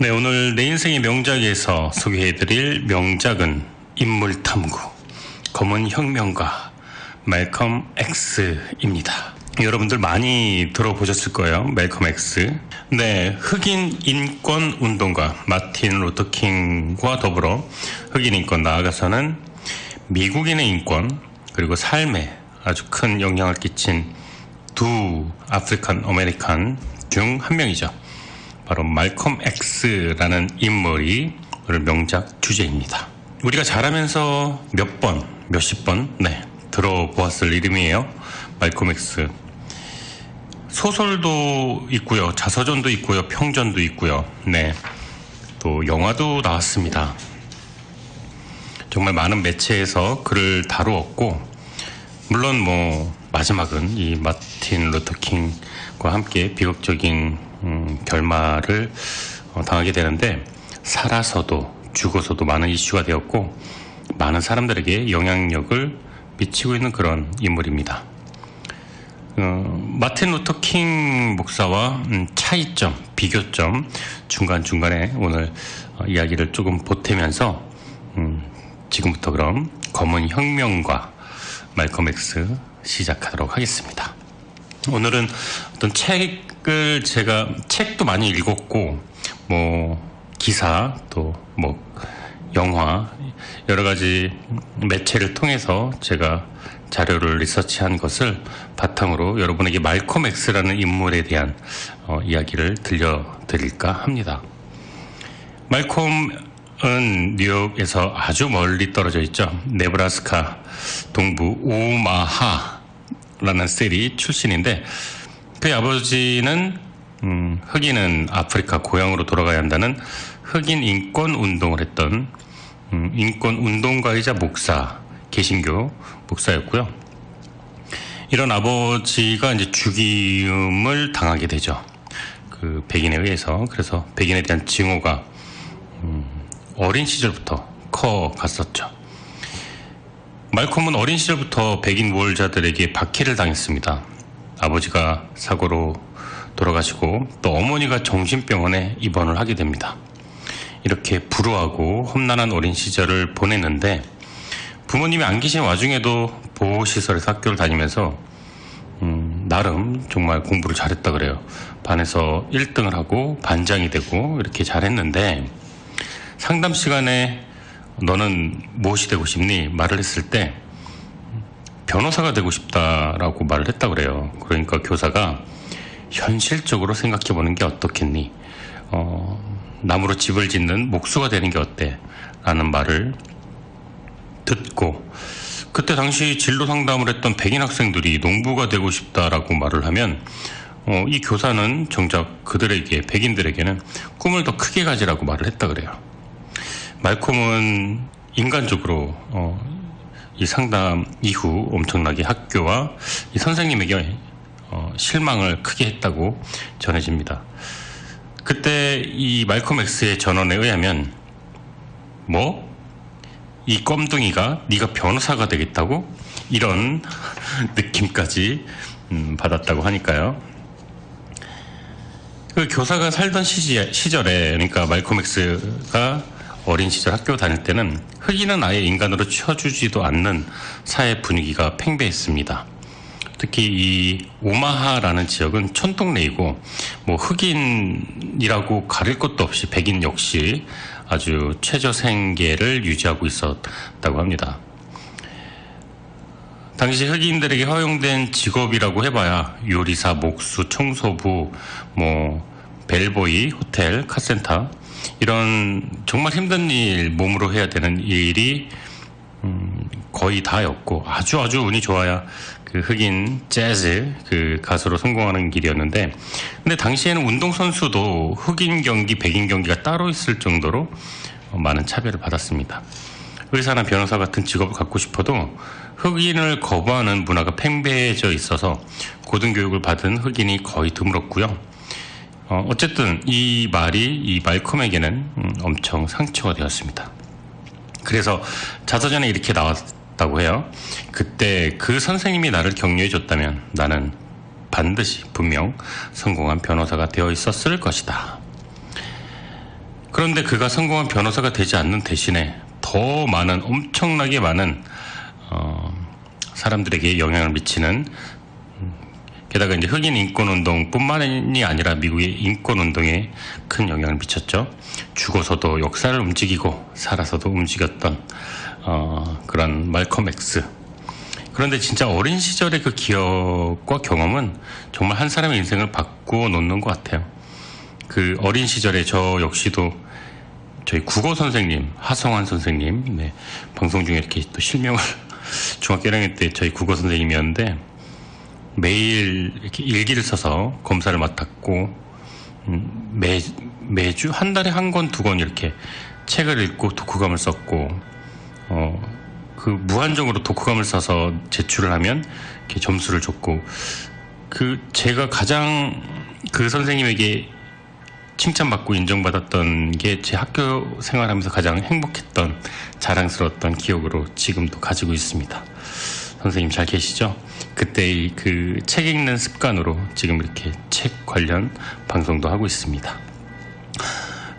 네, 오늘 내 인생의 명작에서 소개해드릴 명작은 인물탐구, 검은 혁명가 말컴 X입니다. 여러분들 많이 들어보셨을 거예요. 말컴 X. 네, 흑인 인권 운동가 마틴 루터 킹과 더불어 흑인 인권, 나아가서는 미국인의 인권 그리고 삶에 아주 큰 영향을 끼친 두 아프리칸 아메리칸 중 한 명이죠. 바로 말컴 X라는 인물이 오늘 명작 주제입니다. 우리가 자라면서 몇십 번 들어보았을 이름이에요. 말컴 X. 소설도 있고요, 자서전도 있고요, 평전도 있고요. 네, 또 영화도 나왔습니다. 정말 많은 매체에서 그를 다루었고, 물론 마지막은 이 마틴 루터 킹과 함께 비극적인 결말을 당하게 되는데, 살아서도 죽어서도 많은 이슈가 되었고 많은 사람들에게 영향력을 미치고 있는 그런 인물입니다. 마틴 루터 킹 목사와 차이점, 비교점 중간중간에 오늘 이야기를 조금 보태면서 지금부터 그럼 검은 혁명과 말컴 X 시작하도록 하겠습니다. 오늘은 어떤 책도 많이 읽었고, 기사, 또 영화, 여러 가지 매체를 통해서 제가 자료를 리서치한 것을 바탕으로 여러분에게 말컴 X라는 인물에 대한 이야기를 들려드릴까 합니다. 말콤은 뉴욕에서 아주 멀리 떨어져 있죠. 네브라스카 동부 오마하라는 셀이 출신인데, 그의 아버지는 흑인은 아프리카 고향으로 돌아가야 한다는 흑인 인권 운동을 했던 인권 운동가이자 목사, 개신교 목사였고요. 이런 아버지가 이제 죽임을 당하게 되죠. 그 백인에 의해서. 그래서 백인에 대한 증오가 어린 시절부터 커 갔었죠. 말콤은 어린 시절부터 백인 우월자들에게 박해를 당했습니다. 아버지가 사고로 돌아가시고 또 어머니가 정신병원에 입원을 하게 됩니다. 이렇게 불우하고 험난한 어린 시절을 보냈는데, 부모님이 안 계신 와중에도 보호시설에서 학교를 다니면서 나름 정말 공부를 잘했다 그래요. 반에서 1등을 하고 반장이 되고 이렇게 잘했는데, 상담 시간에 너는 무엇이 되고 싶니? 말을 했을 때 변호사가 되고 싶다라고 말을 했다 그래요. 그러니까 교사가 현실적으로 생각해보는 게 어떻겠니? 나무로 집을 짓는 목수가 되는 게 어때? 라는 말을 듣고, 그때 당시 진로 상담을 했던 백인 학생들이 농부가 되고 싶다라고 말을 하면 이 교사는 정작 그들에게, 백인들에게는 꿈을 더 크게 가지라고 말을 했다 그래요. 말콤은 인간적으로 이 상담 이후 엄청나게 학교와 이 선생님에게 실망을 크게 했다고 전해집니다. 그때 이 말컴 X의 전언에 의하면 이 껌둥이가 네가 변호사가 되겠다고? 이런 느낌까지 받았다고 하니까요. 그 교사가 살던 시절에, 그러니까 말컴 X가 어린 시절 학교 다닐 때는 흑인은 아예 인간으로 쳐주지도 않는 사회 분위기가 팽배했습니다. 특히 이 오마하라는 지역은 촌동네이고 흑인이라고 가릴 것도 없이 백인 역시 아주 최저 생계를 유지하고 있었다고 합니다. 당시 흑인들에게 허용된 직업이라고 해봐야 요리사, 목수, 청소부, 벨보이, 호텔, 카센터, 이런 정말 힘든 일, 몸으로 해야 되는 일이 거의 다였고, 아주 운이 좋아야 그 흑인 재즈 그 가수로 성공하는 길이었는데, 근데 당시에는 운동선수도 흑인 경기, 백인 경기가 따로 있을 정도로 많은 차별을 받았습니다. 의사나 변호사 같은 직업을 갖고 싶어도 흑인을 거부하는 문화가 팽배해져 있어서 고등교육을 받은 흑인이 거의 드물었고요. 어쨌든 이 말이 이 말컴에게는 엄청 상처가 되었습니다. 그래서 자서전에 이렇게 나왔다고 해요. 그때 그 선생님이 나를 격려해 줬다면 나는 반드시 분명 성공한 변호사가 되어 있었을 것이다. 그런데 그가 성공한 변호사가 되지 않는 대신에 더 많은, 엄청나게 많은 사람들에게 영향을 미치는, 게다가 이제 흑인 인권운동뿐만이 아니라 미국의 인권운동에 큰 영향을 미쳤죠. 죽어서도 역사를 움직이고 살아서도 움직였던 그런 말콤 X. 그런데 진짜 어린 시절의 그 기억과 경험은 정말 한 사람의 인생을 바꾸어 놓는 것 같아요. 그 어린 시절에 저 역시도 저희 국어 선생님, 하성환 선생님, 네, 방송 중에 이렇게 또 실명을 중학교 1학년 때 저희 국어 선생님이었는데 매일 이렇게 일기를 써서 검사를 맡았고, 매주 한 달에 한 권, 두 권 이렇게 책을 읽고 독후감을 썼고, 그 무한정으로 독후감을 써서 제출을 하면 이렇게 점수를 줬고, 제가 가장 그 선생님에게 칭찬받고 인정받았던 게 제 학교 생활하면서 가장 행복했던, 자랑스러웠던 기억으로 지금도 가지고 있습니다. 선생님 잘 계시죠? 그때의 그 책 읽는 습관으로 지금 이렇게 책 관련 방송도 하고 있습니다.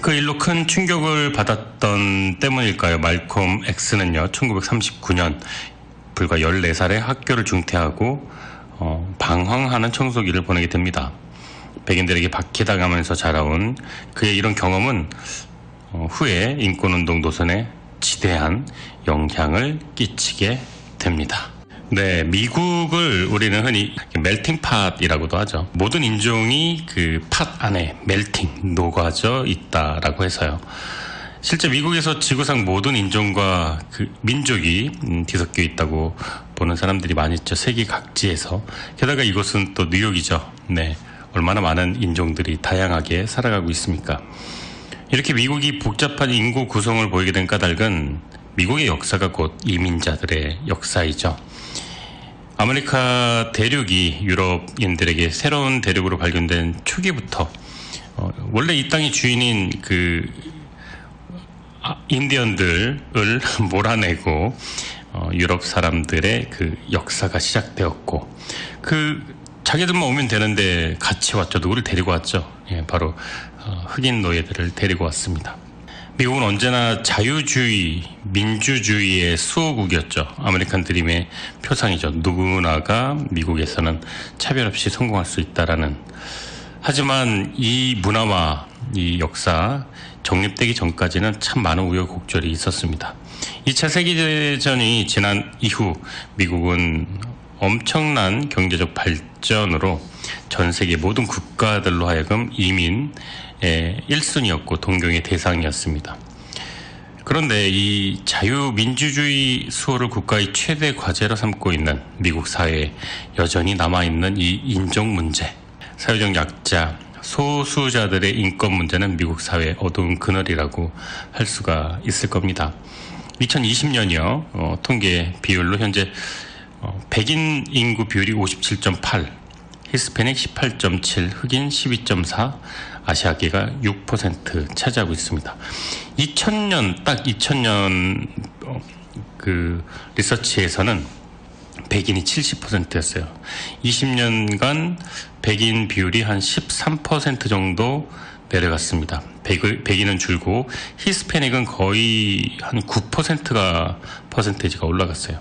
그 일로 큰 충격을 받았던 때문일까요? 말콤 X는요, 1939년 불과 14살에 학교를 중퇴하고 방황하는 청소기를 보내게 됩니다. 백인들에게 박해당하면서 자라온 그의 이런 경험은 후에 인권운동 노선에 지대한 영향을 끼치게 됩니다. 네, 미국을 우리는 흔히 멜팅 팟이라고도 하죠. 모든 인종이 그 팟 안에 멜팅, 녹아져 있다라고 해서요. 실제 미국에서 지구상 모든 인종과 그 민족이 뒤섞여 있다고 보는 사람들이 많이 있죠. 세계 각지에서. 게다가 이곳은 또 뉴욕이죠. 네, 얼마나 많은 인종들이 다양하게 살아가고 있습니까? 이렇게 미국이 복잡한 인구 구성을 보이게 된 까닭은 미국의 역사가 곧 이민자들의 역사이죠. 아메리카 대륙이 유럽인들에게 새로운 대륙으로 발견된 초기부터 원래 이 땅의 주인인 그 인디언들을 몰아내고 유럽 사람들의 그 역사가 시작되었고, 자기들만 오면 되는데 같이 왔죠. 누구를 데리고 왔죠. 예, 바로 흑인 노예들을 데리고 왔습니다. 미국은 언제나 자유주의, 민주주의의 수호국이었죠. 아메리칸 드림의 표상이죠. 누구나가 미국에서는 차별 없이 성공할 수 있다라는. 하지만 이 문화와 이 역사 정립되기 전까지는 참 많은 우여곡절이 있었습니다. 2차 세계대전이 지난 이후 미국은 엄청난 경제적 발전으로 전 세계 모든 국가들로 하여금 이민의 1순위였고 동경의 대상이었습니다. 그런데 이 자유민주주의 수호를 국가의 최대 과제로 삼고 있는 미국 사회에 여전히 남아있는 이 인종 문제, 사회적 약자, 소수자들의 인권 문제는 미국 사회의 어두운 그늘이라고 할 수가 있을 겁니다. 2020년이요. 통계 비율로 현재 백인 인구 비율이 57.8, 히스패닉 18.7, 흑인 12.4, 아시아계가 6% 차지하고 있습니다. 2000년 그 리서치에서는 백인이 70%였어요. 20년간 백인 비율이 한 13% 정도 내려갔습니다. 백인은 줄고 히스패닉은 거의 한 9%가 올라갔어요.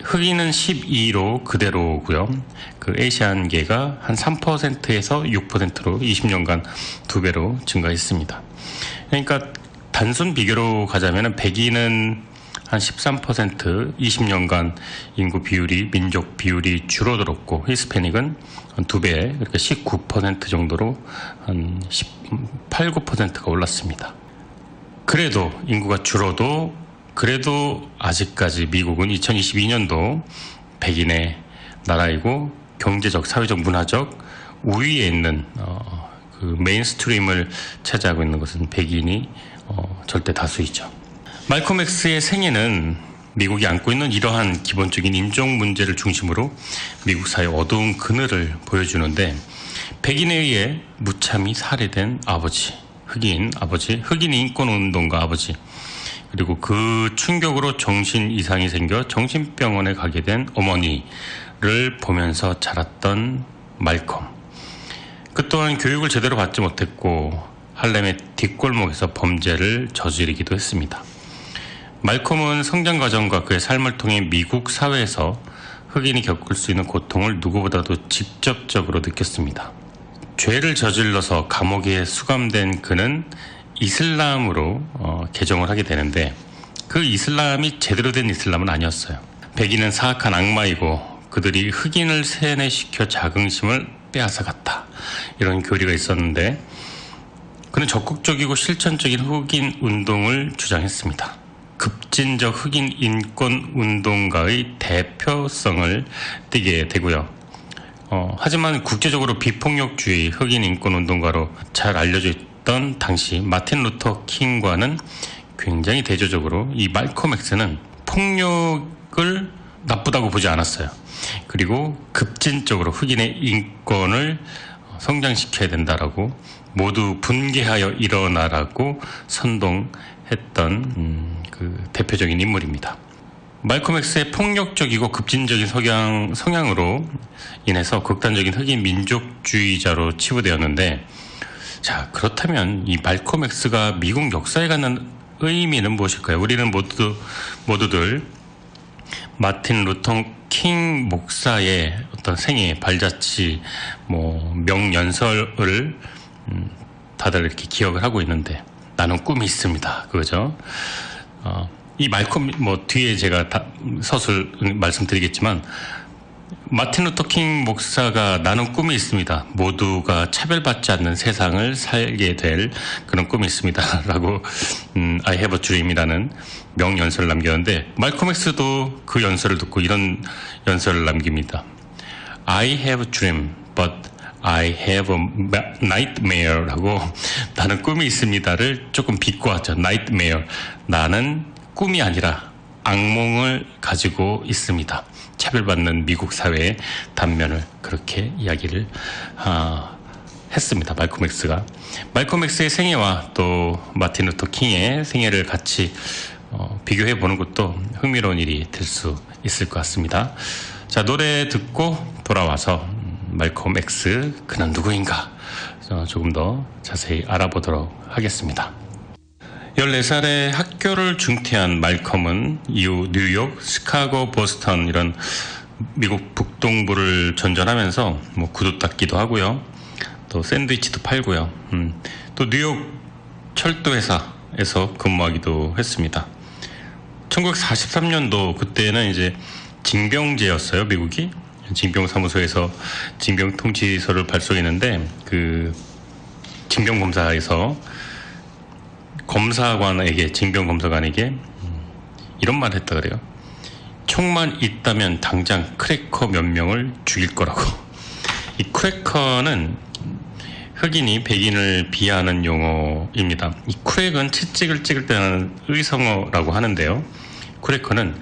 흑인은 12로 그대로고요. 그 아시안계가 한 3%에서 6%로 20년간 2배로 증가했습니다. 그러니까 단순 비교로 가자면 백인은 한 13%, 20년간 인구 비율이, 민족 비율이 줄어들었고, 히스패닉은 한 2배, 그러니까 19% 정도로 한 18, 9%가 올랐습니다. 그래도 인구가 줄어도 그래도 아직까지 미국은 2022년도 백인의 나라이고 경제적, 사회적, 문화적 우위에 있는 그 메인스트림을 차지하고 있는 것은 백인이 절대 다수이죠. 말콤 X의 생애는 미국이 안고 있는 이러한 기본적인 인종 문제를 중심으로 미국 사회의 어두운 그늘을 보여주는데, 백인에 의해 무참히 살해된 아버지, 흑인 인권운동가 아버지, 그리고 그 충격으로 정신 이상이 생겨 정신병원에 가게 된 어머니를 보면서 자랐던 말콤. 그 또한 교육을 제대로 받지 못했고 할렘의 뒷골목에서 범죄를 저지르기도 했습니다. 말콤은 성장 과정과 그의 삶을 통해 미국 사회에서 흑인이 겪을 수 있는 고통을 누구보다도 직접적으로 느꼈습니다. 죄를 저질러서 감옥에 수감된 그는 이슬람으로 개종을 하게 되는데 그 이슬람이 제대로 된 이슬람은 아니었어요. 백인은 사악한 악마이고 그들이 흑인을 세뇌시켜 자긍심을 빼앗아갔다. 이런 교리가 있었는데 그는 적극적이고 실천적인 흑인 운동을 주장했습니다. 급진적 흑인 인권 운동가의 대표성을 띠게 되고요. 하지만 국제적으로 비폭력주의 흑인 인권 운동가로 잘 알려져 있던 당시 마틴 루터 킹과는 굉장히 대조적으로 이 말콤 X는 폭력을 나쁘다고 보지 않았어요. 그리고 급진적으로 흑인의 인권을 성장시켜야 된다라고 모두 분개하여 일어나라고 선동했던 그 대표적인 인물입니다. 말콤 X의 폭력적이고 급진적인 성향으로 인해서 극단적인 흑인 민족주의자로 치부되었는데, 자, 그렇다면 이 말콤 X가 미국 역사에 갖는 의미는 무엇일까요? 우리는 모두들 마틴 루터 킹 목사의 어떤 생애, 발자취, 명연설을 다들 이렇게 기억을 하고 있는데, 나는 꿈이 있습니다. 그거죠. 이 말콤, 뒤에 제가 서술 말씀드리겠지만, 마틴 루터 킹 목사가 나는 꿈이 있습니다. 모두가 차별받지 않는 세상을 살게 될 그런 꿈이 있습니다. 라고, I have a dream이라는 명연설을 남겼는데, 말콤 X도 그 연설을 듣고 이런 연설을 남깁니다. I have a dream, but I have a nightmare 라고 나는 꿈이 있습니다를 조금 비꼬았죠. nightmare. 나는 꿈이 아니라 악몽을 가지고 있습니다. 차별받는 미국 사회의 단면을 그렇게 이야기를 했습니다. 말콤 X가. 말콤 X의 생애와 또 마틴 루터 킹의 생애를 같이 비교해 보는 것도 흥미로운 일이 될 수 있을 것 같습니다. 자, 노래 듣고 돌아와서 말콤 X 그는 누구인가 조금 더 자세히 알아보도록 하겠습니다. 14살에 학교를 중퇴한 말콤은 이후 뉴욕, 시카고, 보스턴 이런 미국 북동부를 전전하면서 구두 닦기도 하고요. 또 샌드위치도 팔고요. 또 뉴욕 철도회사에서 근무하기도 했습니다. 1943년도 그때는 이제 징병제였어요, 미국이. 징병사무소에서 징병통지서를 발송했는데 그 징병검사에서 징병검사관에게 이런 말을 했다 그래요. 총만 있다면 당장 크래커 몇 명을 죽일 거라고. 이 크래커는 흑인이 백인을 비하하는 용어입니다. 이 크랙은 채찍을 찍을 때 하는 의성어라고 하는데요. 크래커는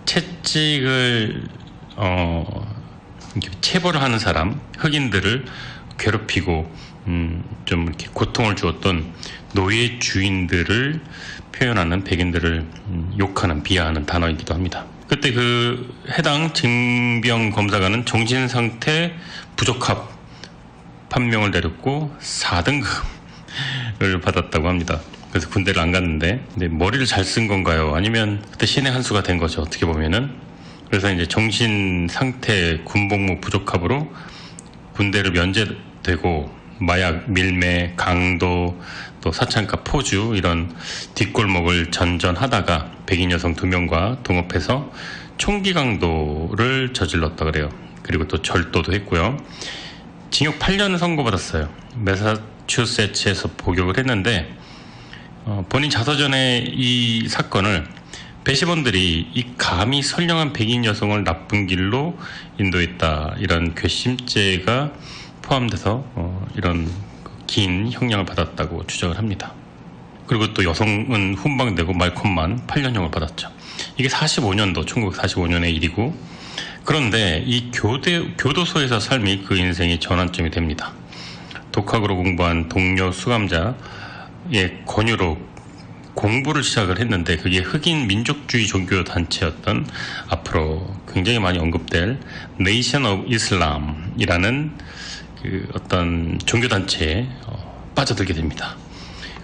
채찍을 체벌을 하는 사람, 흑인들을 괴롭히고 좀 이렇게 고통을 주었던 노예 주인들을 표현하는 백인들을 욕하는, 비하하는 단어이기도 합니다. 그때 그 해당 징병 검사관은 정신 상태 부적합 판명을 내렸고 4등급을 받았다고 합니다. 그래서 군대를 안 갔는데, 근데 머리를 잘 쓴 건가요? 아니면 그때 신의 한 수가 된 거죠, 어떻게 보면은. 그래서 이제 정신 상태 군복무 부적합으로 군대를 면제되고 마약, 밀매, 강도, 또 사창가, 포주 이런 뒷골목을 전전하다가 백인 여성 2명과 동업해서 총기 강도를 저질렀다 그래요. 그리고 또 절도도 했고요. 징역 8년을 선고받았어요. 매사추세츠에서 복역을 했는데 본인 자서전에 이 사건을 배심원들이 이 감히 선량한 백인 여성을 나쁜 길로 인도했다, 이런 괘씸죄가 포함돼서 이런 긴 형량을 받았다고 주장을 합니다. 그리고 또 여성은 훈방되고 말콤만 8년형을 받았죠. 이게 45년도, 1945년의 일이고, 그런데 이 교도소에서 삶이 그 인생의 전환점이 됩니다. 독학으로 공부한 동료 수감자의 권유로 공부를 시작을 했는데, 그게 흑인 민족주의 종교 단체였던 앞으로 굉장히 많이 언급될 네이션 오브 이슬람이라는 그 어떤 종교 단체에 빠져들게 됩니다.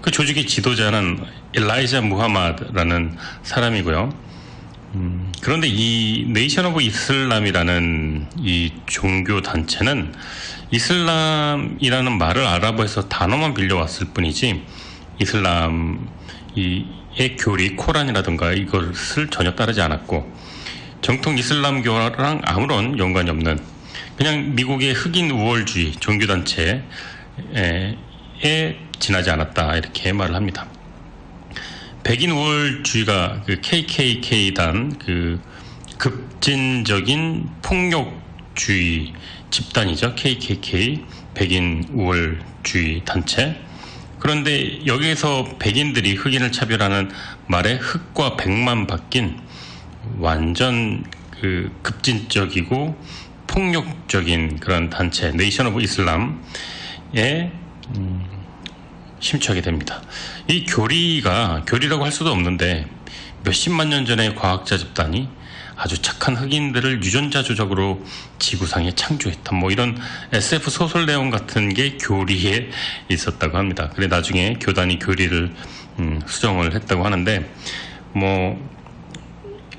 그 조직의 지도자는 엘라이자 무하마드라는 사람이고요. 그런데 이 네이션 오브 이슬람이라는 이 종교 단체는 이슬람이라는 말을 아랍어에서 단어만 빌려왔을 뿐이지 이슬람의 교리 코란이라든가 이것을 전혀 따르지 않았고 정통 이슬람교랑 아무런 연관이 없는 그냥 미국의 흑인 우월주의 종교단체에 지나지 않았다 이렇게 말을 합니다. 백인 우월주의가 그 KKK단 그 급진적인 폭력주의 집단이죠. KKK 백인 우월주의 단체. 그런데 여기에서 백인들이 흑인을 차별하는 말에 흑과 백만 바뀐 완전 그 급진적이고 폭력적인 그런 단체 네이션 오브 이슬람에 심취하게 됩니다. 이 교리라고 할 수도 없는데 몇십만 년 전의 과학자 집단이 아주 착한 흑인들을 유전자조작으로 지구상에 창조했다. 뭐 이런 SF 소설 내용 같은 게 교리에 있었다고 합니다. 그래 나중에 교단이 교리를 수정을 했다고 하는데 뭐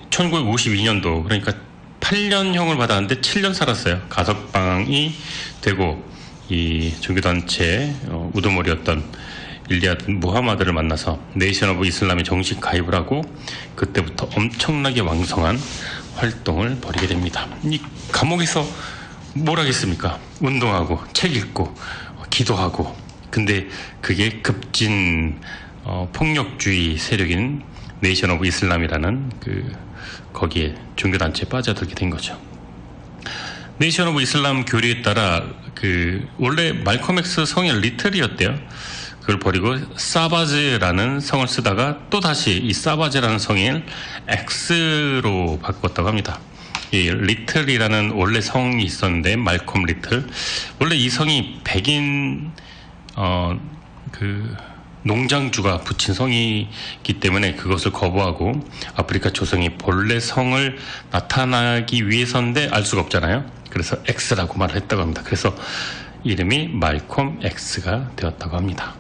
1952년도 그러니까 8년형을 받았는데 7년 살았어요. 가석방이 되고 이 종교단체 우두머리였던 일리아드 무하마드를 만나서 네이션 오브 이슬람에 정식 가입을 하고 그때부터 엄청나게 왕성한 활동을 벌이게 됩니다. 이 감옥에서 뭘 하겠습니까? 운동하고 책 읽고 기도하고 근데 그게 급진 폭력주의 세력인 네이션 오브 이슬람이라는 거기에 종교단체에 빠져들게 된 거죠. 네이션 오브 이슬람 교리에 따라 원래 말콤 X 성이 리틀이었대요. 그걸 버리고 사바즈라는 성을 쓰다가 또 다시 이 사바즈라는 성을 X로 바꿨다고 합니다. 이 리틀이라는 원래 성이 있었는데 말콤 리틀 원래 이 성이 백인 농장주가 붙인 성이기 때문에 그것을 거부하고 아프리카 조성이 본래 성을 나타나기 위해서인데 알 수가 없잖아요. 그래서 X라고 말을 했다고 합니다. 그래서 이름이 말콤 X가 되었다고 합니다.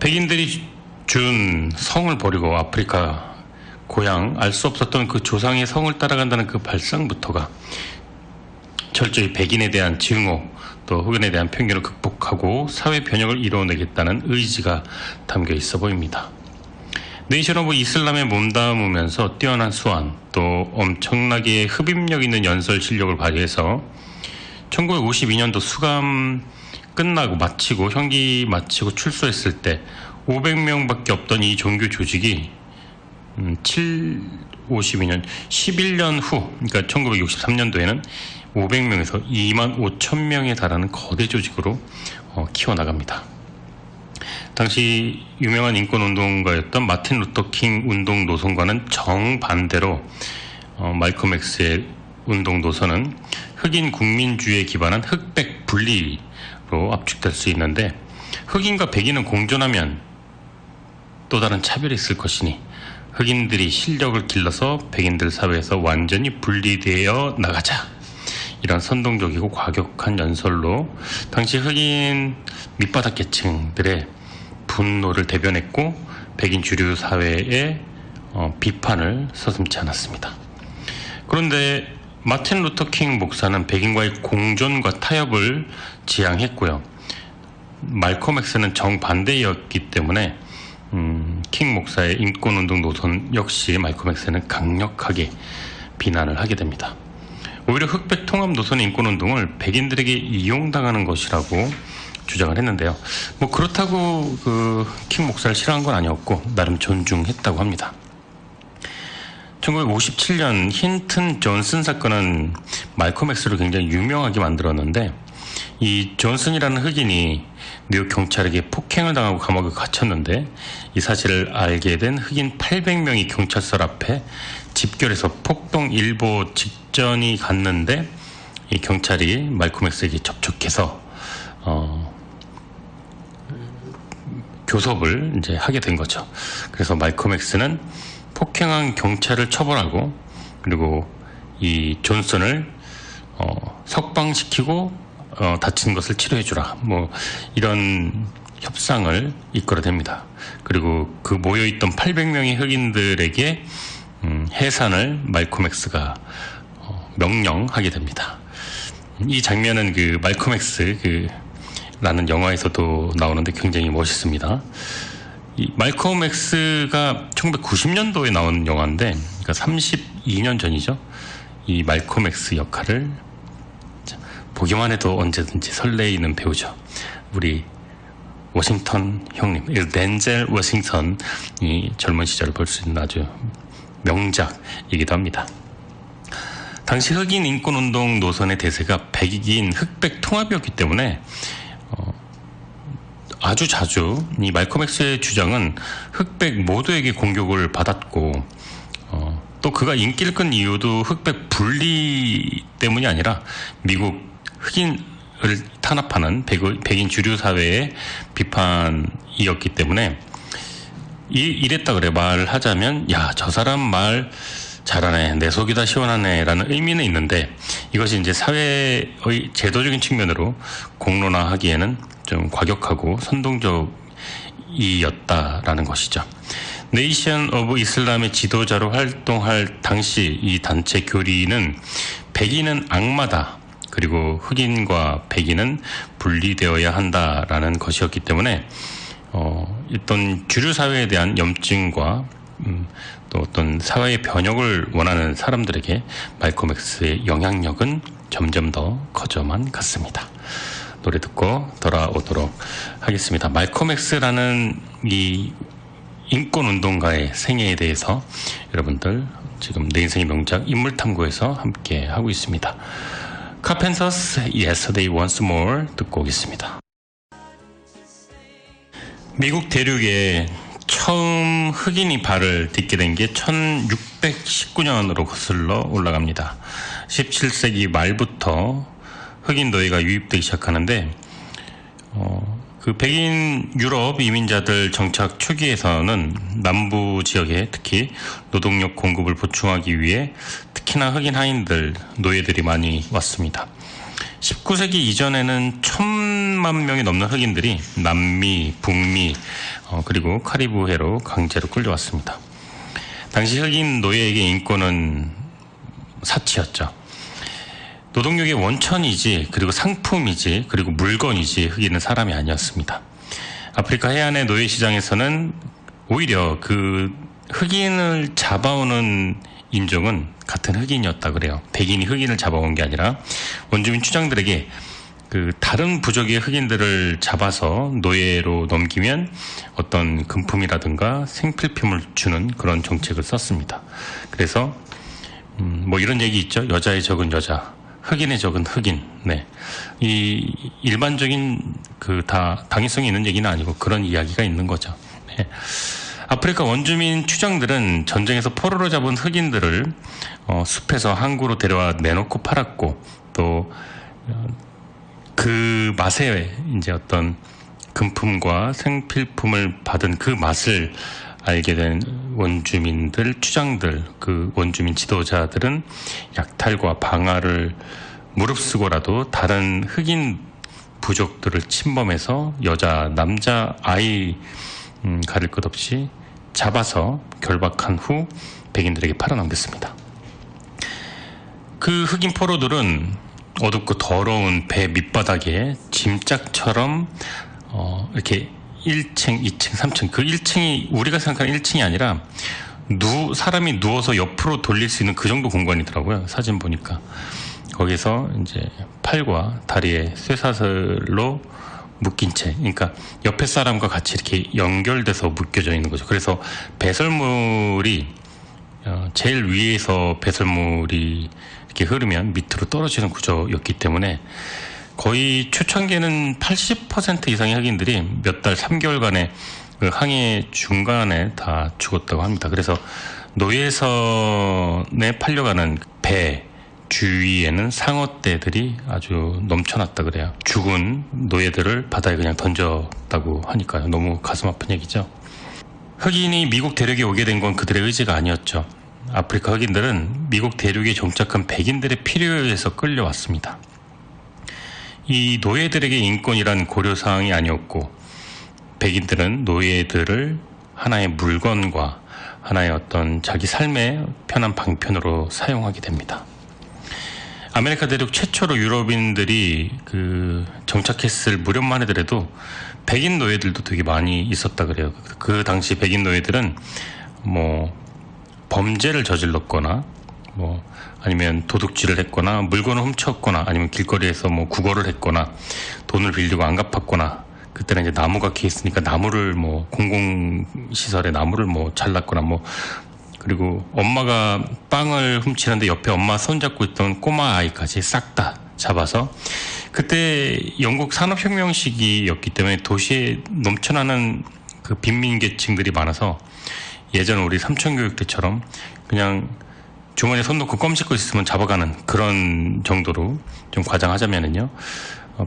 백인들이 준 성을 버리고 아프리카 고향 알 수 없었던 그 조상의 성을 따라간다는 그 발상부터가 철저히 백인에 대한 증오 또 흑인에 대한 편견을 극복하고 사회 변혁을 이루어내겠다는 의지가 담겨 있어 보입니다. 네이션 오브 이슬람에 몸담으면서 뛰어난 수완 또 엄청나게 흡입력 있는 연설 실력을 발휘해서 1952년도 수감 끝나고 형기 마치고 출소했을 때 500명밖에 없던 이 종교 조직이 52년 11년 후 그러니까 1963년도에는 500명에서 2만 5천 명에 달하는 거대 조직으로 키워나갑니다. 당시 유명한 인권운동가였던 마틴 루터 킹 운동 노선과는 정반대로 말콤 X의 운동 노선은 흑인 국민주의에 기반한 흑백 분리로 압축될 수 있는데 흑인과 백인은 공존하면 또 다른 차별이 있을 것이니 흑인들이 실력을 길러서 백인들 사회에서 완전히 분리되어 나가자. 이런 선동적이고 과격한 연설로 당시 흑인 밑바닥 계층들의 분노를 대변했고 백인 주류 사회의 비판을 서슴지 않았습니다. 그런데 마틴 루터 킹 목사는 백인과의 공존과 타협을 지향했고요. 말콤 X는 정반대였기 때문에 킹 목사의 인권운동 노선 역시 말콤 X는 강력하게 비난을 하게 됩니다. 오히려 흑백 통합 노선의 인권운동을 백인들에게 이용당하는 것이라고 주장을 했는데요. 뭐 그렇다고 킹 목사를 싫어한 건 아니었고 나름 존중했다고 합니다. 1957년 힌튼 존슨 사건은 말콤 X를 굉장히 유명하게 만들었는데 이 존슨이라는 흑인이 뉴욕 경찰에게 폭행을 당하고 감옥에 갇혔는데 이 사실을 알게 된 흑인 800명이 경찰서 앞에 집결해서 폭동 일보 직전이 갔는데 이 경찰이 말콤 X에게 접촉해서 교섭을 이제 하게 된 거죠. 그래서 말콤 X는 폭행한 경찰을 처벌하고 그리고 이 존슨을 석방시키고 다친 것을 치료해주라. 뭐 이런 협상을 이끌어냅니다. 그리고 그 모여있던 800명의 흑인들에게 해산을 말콤 X가 명령하게 됩니다. 이 장면은 그 말콤 X 라는 영화에서도 나오는데 굉장히 멋있습니다. 이 말콤 X가 1990년도에 나온 영화인데, 그러니까 32년 전이죠. 이 말콤 X 역할을 보기만 해도 언제든지 설레이는 배우죠. 우리 워싱턴 형님, 덴젤 워싱턴이 젊은 시절을 볼 수 있는 아주 명작이기도 합니다. 당시 흑인 인권운동 노선의 대세가 백인 흑백 통합이었기 때문에 아주 자주 이 말콤 X의 주장은 흑백 모두에게 공격을 받았고, 또 그가 인기를 끈 이유도 흑백 분리 때문이 아니라 미국 흑인을 탄압하는 백인 주류 사회의 비판이었기 때문에 이랬다 그래. 말을 하자면 야, 저 사람 말 잘하네, 내 속이 다 시원하네 라는 의미는 있는데, 이것이 이제 사회의 제도적인 측면으로 공론화하기에는 좀 과격하고 선동적이었다라는 것이죠. 네이션 오브 이슬람의 지도자로 활동할 당시 이 단체 교리는 백인은 악마다, 그리고 흑인과 백인은 분리되어야 한다라는 것이었기 때문에 어떤 주류 사회에 대한 염증과 또 어떤 사회의 변혁을 원하는 사람들에게 말콤 X의 영향력은 점점 더 커져만 갔습니다. 노래 듣고 돌아오도록 하겠습니다. 말콤 X라는 이 인권운동가의 생애에 대해서 여러분들 지금 내 인생의 명작 인물탐구에서 함께 하고 있습니다. 카펜터스 Yesterday Once More 듣고 오겠습니다. 미국 대륙에 처음 흑인이 발을 딛게 된 게 1619년으로 거슬러 올라갑니다. 17세기 말부터 흑인 노예가 유입되기 시작하는데, 그 백인 유럽 이민자들 정착 초기에서는 남부 지역에 특히 노동력 공급을 보충하기 위해 특히나 흑인 하인들, 노예들이 많이 왔습니다. 19세기 이전에는 1,000만 명이 넘는 흑인들이 남미, 북미, 그리고 카리브해로 강제로 끌려왔습니다. 당시 흑인 노예에게 인권은 사치였죠. 노동력의 원천이지, 그리고 상품이지, 그리고 물건이지 흑인은 사람이 아니었습니다. 아프리카 해안의 노예 시장에서는 오히려 그 흑인을 잡아오는 인종은 같은 흑인이었다 그래요. 백인이 흑인을 잡아온 게 아니라 원주민 추장들에게 그 다른 부족의 흑인들을 잡아서 노예로 넘기면 어떤 금품이라든가 생필품을 주는 그런 정책을 썼습니다. 그래서 뭐 이런 얘기 있죠. 여자의 적은 여자, 흑인의 적은 흑인. 네, 이 일반적인 그 다 당위성이 있는 얘기는 아니고 그런 이야기가 있는 거죠. 네. 아프리카 원주민 추장들은 전쟁에서 포로로 잡은 흑인들을 숲에서 항구로 데려와 내놓고 팔았고, 또 그 맛에 이제 어떤 금품과 생필품을 받은 그 맛을 알게 된 원주민들, 추장들, 그 원주민 지도자들은 약탈과 방화를 무릅쓰고라도 다른 흑인 부족들을 침범해서 여자, 남자, 아이 가릴 것 없이 잡아서 결박한 후 백인들에게 팔아넘겼습니다. 그 흑인 포로들은 어둡고 더러운 배 밑바닥에 짐짝처럼 이렇게 1층, 2층, 3층, 그 1층이 우리가 생각하는 1층이 아니라 사람이 누워서 옆으로 돌릴 수 있는 그 정도 공간이더라고요. 사진 보니까. 거기서 이제 팔과 다리에 쇠사슬로 묶인 채, 그러니까 옆에 사람과 같이 이렇게 연결돼서 묶여져 있는 거죠. 그래서 배설물이 제일 위에서 배설물이 이렇게 흐르면 밑으로 떨어지는 구조였기 때문에 거의 초창기에는 80% 이상의 흑인들이 몇 달, 3개월간의 그 항해 중간에 다 죽었다고 합니다. 그래서 노예선에 팔려가는 배 주위에는 상어떼들이 아주 넘쳐났다 그래요. 죽은 노예들을 바다에 그냥 던졌다고 하니까요. 너무 가슴 아픈 얘기죠. 흑인이 미국 대륙에 오게 된 건 그들의 의지가 아니었죠. 아프리카 흑인들은 미국 대륙에 정착한 백인들의 필요에 의해서 끌려왔습니다. 이 노예들에게 인권이란 고려사항이 아니었고, 백인들은 노예들을 하나의 물건과 하나의 어떤 자기 삶의 편한 방편으로 사용하게 됩니다. 아메리카 대륙 최초로 유럽인들이 정착했을 무렵만 하더라도 백인 노예들도 되게 많이 있었다 그래요. 그 당시 백인 노예들은 범죄를 저질렀거나 아니면 도둑질을 했거나 물건을 훔쳤거나 아니면 길거리에서 구걸을 했거나 돈을 빌리고 안 갚았거나, 그때는 이제 나무가 기 있으니까 나무를 공공시설에 나무를 잘랐거나 그리고 엄마가 빵을 훔치는데 옆에 엄마 손잡고 있던 꼬마 아이까지 싹 다 잡아서, 그때 영국 산업혁명 시기였기 때문에 도시에 넘쳐나는 그 빈민계층들이 많아서 예전 우리 삼천교육 때처럼 그냥 주머니에 손 놓고 껌 씹고 있으면 잡아가는 그런 정도로 좀 과장하자면은요,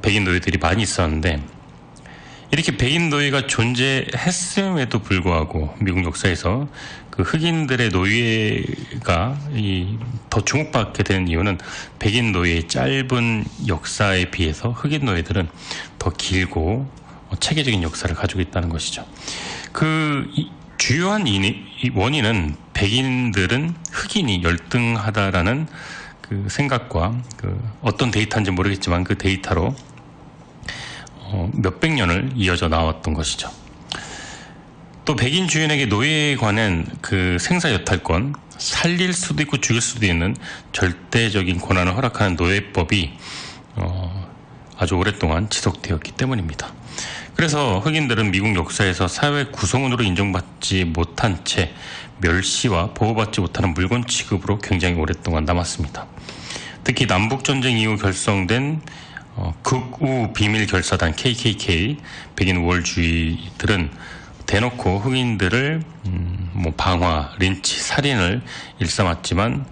백인 노예들이 많이 있었는데, 이렇게 백인 노예가 존재했음에도 불구하고 미국 역사에서 그 흑인들의 노예가 더 주목받게 되는 이유는 백인 노예의 짧은 역사에 비해서 흑인 노예들은 더 길고 체계적인 역사를 가지고 있다는 것이죠. 주요한 원인은 백인들은 흑인이 열등하다라는 그 생각과 어떤 데이터인지 모르겠지만 그 데이터로 몇백 년을 이어져 나왔던 것이죠. 또 백인 주인에게 노예에 관한 그 생사여탈권, 살릴 수도 있고 죽일 수도 있는 절대적인 권한을 허락하는 노예법이 아주 오랫동안 지속되었기 때문입니다. 그래서 흑인들은 미국 역사에서 사회 구성원으로 인정받지 못한 채 멸시와 보호받지 못하는 물건 취급으로 굉장히 오랫동안 남았습니다. 특히 남북전쟁 이후 결성된 극우 비밀결사단 KKK, 백인 우월주의들은 대놓고 흑인들을 방화, 린치, 살인을 일삼았지만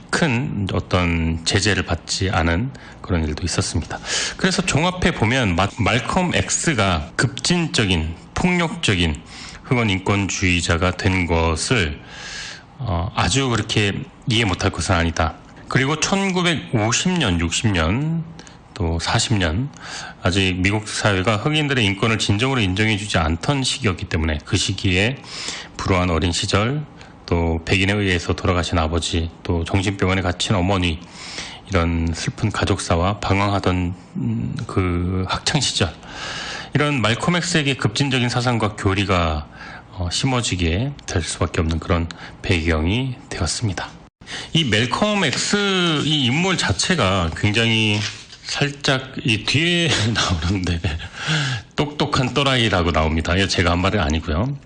큰 어떤 제재를 받지 않은 그런 일도 있었습니다. 그래서 종합해 보면 말컴 X가 급진적인 폭력적인 흑원 인권주의자가 된 것을 아주 그렇게 이해 못할 것은 아니다. 그리고 1950년, 60년 또 40년 아직 미국 사회가 흑인들의 인권을 진정으로 인정해주지 않던 시기였기 때문에 그 시기에 불우한 어린 시절, 또 백인에 의해서 돌아가신 아버지, 또 정신병원에 갇힌 어머니, 이런 슬픈 가족사와 방황하던 그 학창 시절, 이런 말콤 X에게 급진적인 사상과 교리가 심어지게 될 수밖에 없는 그런 배경이 되었습니다. 이 멜컴 X 이 인물 자체가 굉장히 살짝 이 뒤에 나오는데 똑똑한 또라이라고 나옵니다. 제가 한 말은 아니고요.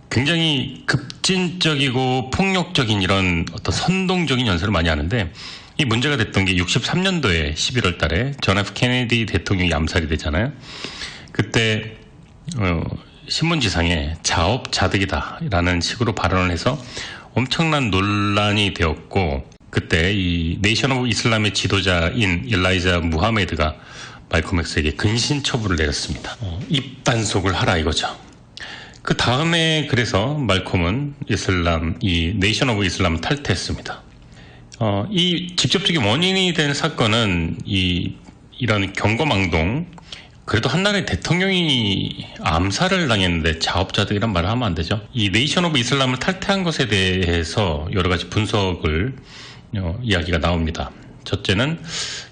굉장히 급진적이고 폭력적인 이런 어떤 선동적인 연설을 많이 하는데, 이 문제가 됐던 게 63년도에 11월 달에 존 F 케네디 대통령이 암살이 되잖아요. 그때 신문지상에 자업자득이다 라는 식으로 발언을 해서 엄청난 논란이 되었고, 그때 이 네이션 오브 이슬람의 지도자인 일라이자 무하메드가 말콤 X에게 근신 처분을 내렸습니다. 입단속을 하라 이거죠. 그 다음에 그래서 말콤은 이 네이션 오브 이슬람을 탈퇴했습니다. 이 직접적인 원인이 된 사건은 이런 경거망동, 그래도 한나라의 대통령이 암살을 당했는데 자업자득이란 말을 하면 안 되죠. 이 네이션 오브 이슬람을 탈퇴한 것에 대해서 여러 가지 분석을 이야기가 나옵니다. 첫째는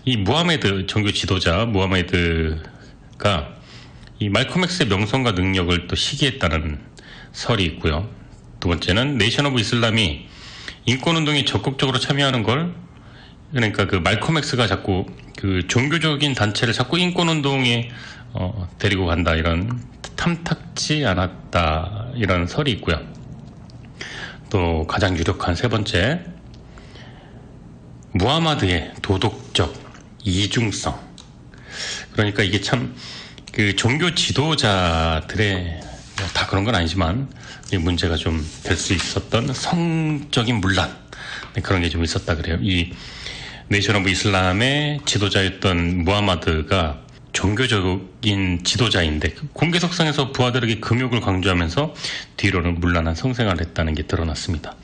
이 무하메드 종교 지도자 무하메드가 이 말콤 X의 명성과 능력을 또 시기했다는 설이 있고요. 두 번째는 네이션 오브 이슬람이 인권운동에 적극적으로 참여하는 걸, 그러니까 그 말콤 X가 자꾸 그 종교적인 단체를 자꾸 인권운동에 데리고 간다, 이런 탐탁지 않았다, 이런 설이 있고요. 또 가장 유력한 세 번째, 무하마드의 도덕적 이중성. 그러니까 이게 참 그 종교 지도자들의 다 그런 건 아니지만 문제가 좀 될 수 있었던 성적인 문란, 그런 게 좀 있었다 그래요. 이 네이션 오브 이슬람의 지도자였던 무하마드가 종교적인 지도자인데 공개석상에서 부하들에게 금욕을 강조하면서 뒤로는 문란한 성생활을 했다는 게 드러났습니다.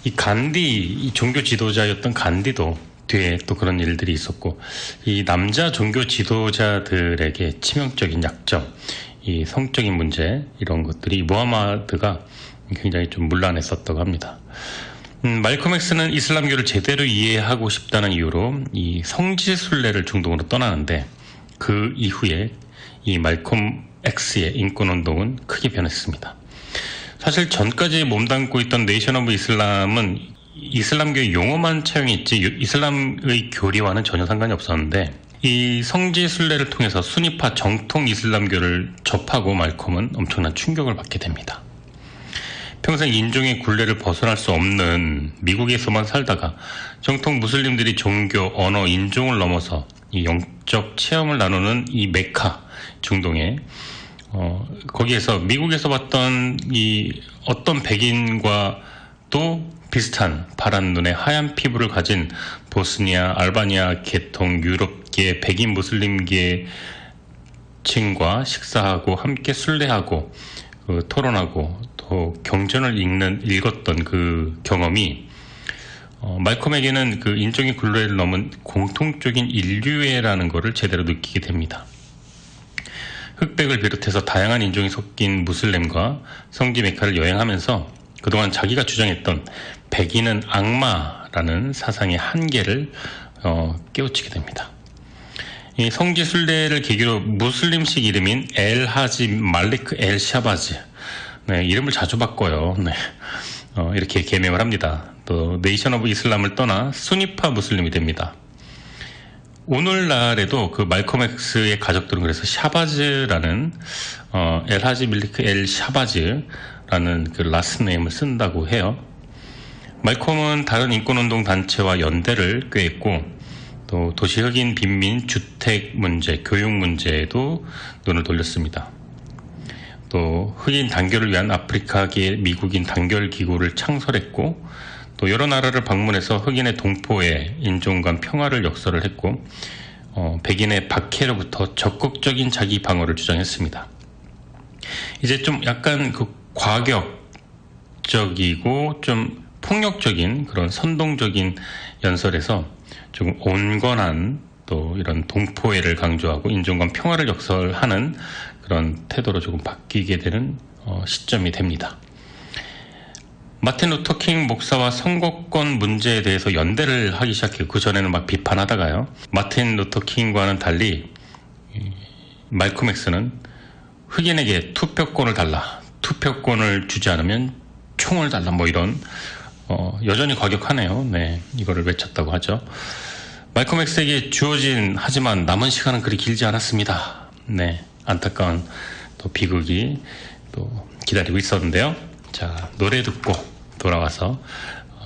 이 종교 지도자였던 간디도 뒤에 또 그런 일들이 있었고, 이 남자 종교 지도자들에게 치명적인 약점, 이 성적인 문제 이런 것들이 무하마드가 굉장히 좀 문란했었다고 합니다. 말콤 X는 이슬람교를 제대로 이해하고 싶다는 이유로 이 성지 순례를 중동으로 떠나는데 그 이후에 이 말콤 X의 인권운동은 크게 변했습니다. 사실 전까지 몸담고 있던 네이션 오브 이슬람은 이슬람교의 용어만 차용했지 이슬람의 교리와는 전혀 상관이 없었는데 이 성지 순례를 통해서 수니파 정통 이슬람교를 접하고 말콤은 엄청난 충격을 받게 됩니다. 평생 인종의 굴레를 벗어날 수 없는 미국에서만 살다가 정통 무슬림들이 종교, 언어, 인종을 넘어서 이 영적 체험을 나누는 이 메카 중동에 거기에서 미국에서 봤던 이 어떤 백인과도 비슷한 파란 눈에 하얀 피부를 가진 보스니아, 알바니아 계통 유럽계 백인 무슬림계 층과 식사하고 함께 순례하고 토론하고 또 경전을 읽었던 그 경험이 말콤에게는 그 인종의 굴레를 넘은 공통적인 인류애라는 것을 제대로 느끼게 됩니다. 흑백을 비롯해서 다양한 인종이 섞인 무슬림과 성지 메카를 여행하면서 그동안 자기가 주장했던 백인은 악마라는 사상의 한계를 깨우치게 됩니다. 이 성지 순례를 계기로 무슬림식 이름인 엘 하지 말리크 엘 샤바즈, 네, 이름을 자주 바꿔요. 네, 이렇게 개명을 합니다. 또 네이션 오브 이슬람을 떠나 수니파 무슬림이 됩니다. 오늘날에도 그 말콤 X의 가족들은 그래서 샤바즈라는 엘 하지 밀리크 엘 샤바즈라는 그 라스트 네임을 쓴다고 해요. 말콤은 다른 인권운동 단체와 연대를 꾀했고 또 도시 흑인 빈민 주택 문제, 교육 문제에도 눈을 돌렸습니다. 또 흑인 단결을 위한 아프리카계 미국인 단결 기구를 창설했고 또 여러 나라를 방문해서 흑인의 동포의 인종 간 평화를 역설을 했고 백인의 박해로부터 적극적인 자기 방어를 주장했습니다. 이제 좀 약간 그 과격적이고 좀 폭력적인 그런 선동적인 연설에서 조금 온건한 또 이런 동포애를 강조하고 인종 간 평화를 역설하는 그런 태도로 조금 바뀌게 되는 시점이 됩니다. 마틴 루터 킹 목사와 선거권 문제에 대해서 연대를 하기 시작해요. 그 전에는 막 비판하다가요. 마틴 루터 킹과는 달리 말콤 X는 흑인에게 투표권을 달라, 투표권을 주지 않으면 총을 달라, 뭐 이런 여전히 과격하네요. 네, 이거를 외쳤다고 하죠. 말콤 X에게 주어진 하지만 남은 시간은 그리 길지 않았습니다. 네, 안타까운 또 비극이 또 기다리고 있었는데요. 자, 노래 듣고 돌아와서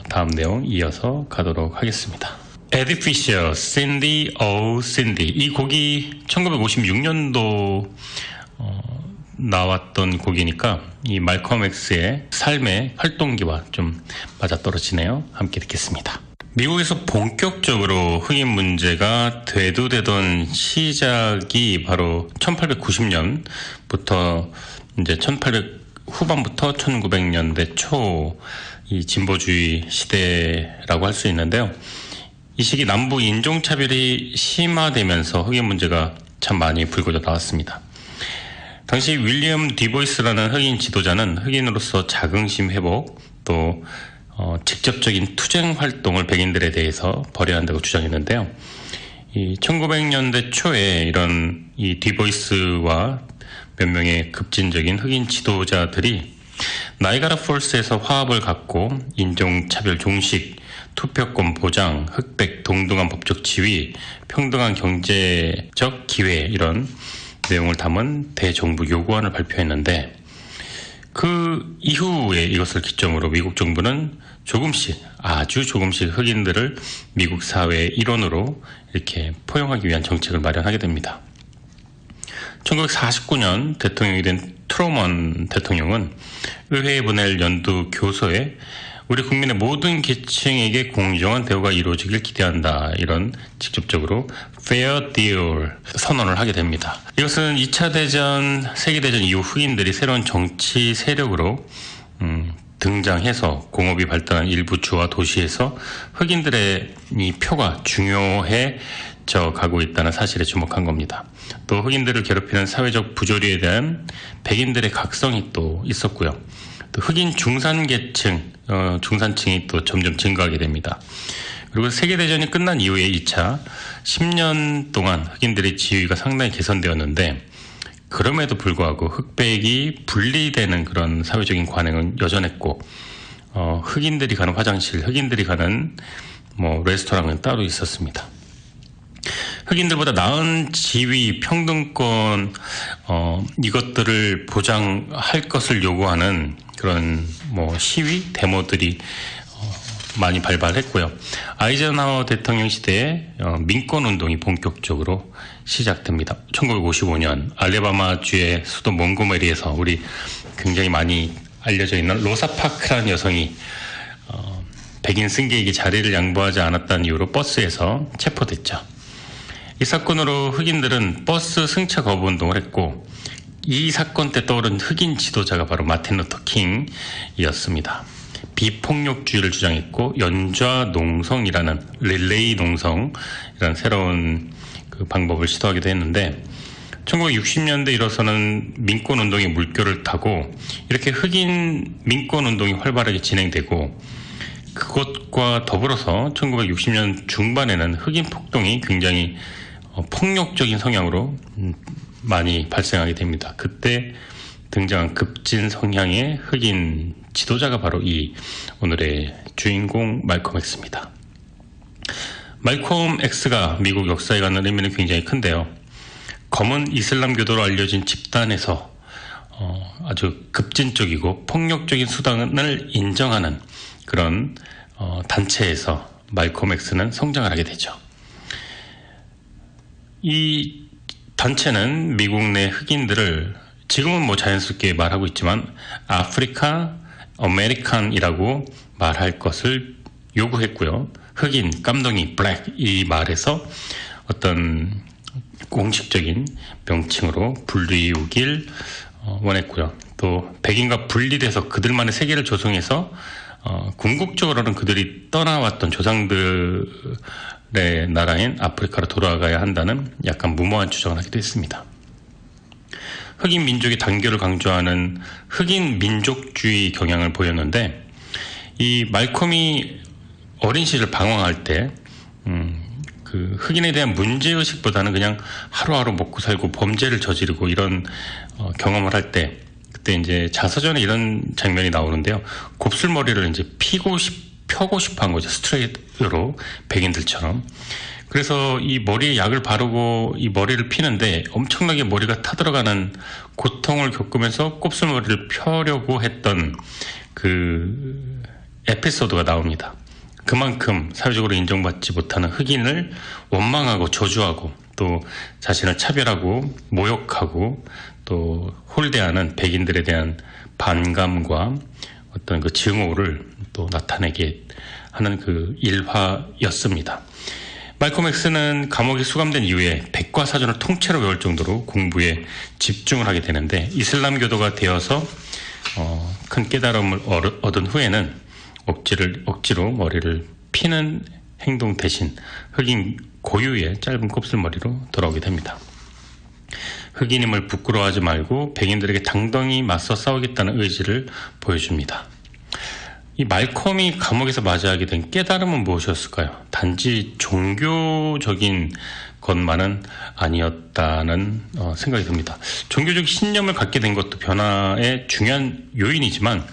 다음 내용 이어서 가도록 하겠습니다. 에디 피셔, Cindy Oh Cindy. 이 곡이 1956년도 나왔던 곡이니까 이 말콤 X의 삶의 활동기와 좀 맞아떨어지네요. 함께 듣겠습니다. 미국에서 본격적으로 흑인 문제가 되던 시작이 바로 1890년부터 이제 1800 후반부터 1900년대 초 이 진보주의 시대라고 할 수 있는데요. 이 시기 남북 인종차별이 심화되면서 흑인 문제가 참 많이 불거져 나왔습니다. 당시 윌리엄 디보이스라는 흑인 지도자는 흑인으로서 자긍심 회복 또 직접적인 투쟁 활동을 백인들에 대해서 벌여야 한다고 주장했는데요. 이 1900년대 초에 이런 이 디보이스와 몇 명의 급진적인 흑인 지도자들이 나이가라 폴스에서 화합을 갖고 인종차별 종식, 투표권 보장, 흑백 동등한 법적 지위, 평등한 경제적 기회 이런 내용을 담은 대정부 요구안을 발표했는데 그 이후에 이것을 기점으로 미국 정부는 조금씩 아주 조금씩 흑인들을 미국 사회의 일원으로 이렇게 포용하기 위한 정책을 마련하게 됩니다. 1949년 대통령이 된 트루먼 대통령은 의회에 보낼 연두 교서에 우리 국민의 모든 계층에게 공정한 대우가 이루어지길 기대한다. 이런 직접적으로 Fair Deal 선언을 하게 됩니다. 이것은 2차 대전, 세계대전 이후 흑인들이 새로운 정치 세력으로 등장해서 공업이 발달한 일부 주와 도시에서 흑인들의 이 표가 중요해졌던 저 가고 있다는 사실에 주목한 겁니다. 또 흑인들을 괴롭히는 사회적 부조리에 대한 백인들의 각성이 또 있었고요. 또 흑인 중산계층, 중산층이 또 점점 증가하게 됩니다. 그리고 세계대전이 끝난 이후에 2차 10년 동안 흑인들의 지위가 상당히 개선되었는데 그럼에도 불구하고 흑백이 분리되는 그런 사회적인 관행은 여전했고 흑인들이 가는 화장실, 흑인들이 가는 레스토랑은 따로 있었습니다. 흑인들보다 나은 지위, 평등권 이것들을 보장할 것을 요구하는 그런 시위, 데모들이 많이 발발했고요. 아이젠하워 대통령 시대에 민권운동이 본격적으로 시작됩니다. 1955년 알래바마주의 수도 몽고메리에서 우리 굉장히 많이 알려져 있는 로사 파크라는 여성이 백인 승객에게 자리를 양보하지 않았다는 이유로 버스에서 체포됐죠. 이 사건으로 흑인들은 버스 승차 거부 운동을 했고 이 사건 때 떠오른 흑인 지도자가 바로 마틴 루터 킹이었습니다. 비폭력주의를 주장했고 연좌 농성이라는 릴레이 농성이라는 새로운 그 방법을 시도하기도 했는데 1960년대 일어서는 민권운동의 물결을 타고 이렇게 흑인 민권운동이 활발하게 진행되고 그것과 더불어서 1960년 중반에는 흑인 폭동이 굉장히 폭력적인 성향으로 많이 발생하게 됩니다. 그때 등장한 급진 성향의 흑인 지도자가 바로 이 오늘의 주인공 말콤 X입니다. 말콤 X가 미국 역사에 갖는 의미는 굉장히 큰데요. 검은 이슬람교도로 알려진 집단에서 아주 급진적이고 폭력적인 수단을 인정하는 그런 단체에서 말콤 X는 성장을 하게 되죠. 이 단체는 미국 내 흑인들을 지금은 자연스럽게 말하고 있지만 아프리카 아메리칸이라고 말할 것을 요구했고요. 흑인, 깜덩이, 블랙 이 말에서 어떤 공식적인 명칭으로 분리우길 원했고요. 또 백인과 분리돼서 그들만의 세계를 조성해서 궁극적으로는 그들이 떠나왔던 조상들의 나라인 아프리카로 돌아가야 한다는 약간 무모한 주장을 하기도 했습니다. 흑인 민족의 단결을 강조하는 흑인 민족주의 경향을 보였는데 이 말콤이 어린 시절 방황할 때 그 흑인에 대한 문제의식보다는 그냥 하루하루 먹고 살고 범죄를 저지르고 이런 경험을 할 때 그때 이제 자서전에 이런 장면이 나오는데요. 곱슬머리를 이제 펴고 싶어 한 거죠. 스트레이트로 백인들처럼. 그래서 이 머리에 약을 바르고 이 머리를 피는데 엄청나게 머리가 타들어가는 고통을 겪으면서 곱슬머리를 펴려고 했던 그 에피소드가 나옵니다. 그만큼 사회적으로 인정받지 못하는 흑인을 원망하고 저주하고 또 자신을 차별하고 모욕하고 또 홀대하는 백인들에 대한 반감과 어떤 그 증오를 또 나타내게 하는 그 일화였습니다. 말콤 X는 감옥에 수감된 이후에 백과사전을 통째로 외울 정도로 공부에 집중을 하게 되는데 이슬람교도가 되어서 큰 깨달음을 얻은 후에는 억지로 머리를 피는 행동 대신 흑인 고유의 짧은 곱슬머리로 돌아오게 됩니다. 흑인임을 부끄러워하지 말고 백인들에게 당당히 맞서 싸우겠다는 의지를 보여줍니다. 이 말콤이 감옥에서 맞이하게 된 깨달음은 무엇이었을까요? 단지 종교적인 것만은 아니었다는 생각이 듭니다. 종교적 신념을 갖게 된 것도 변화의 중요한 요인이지만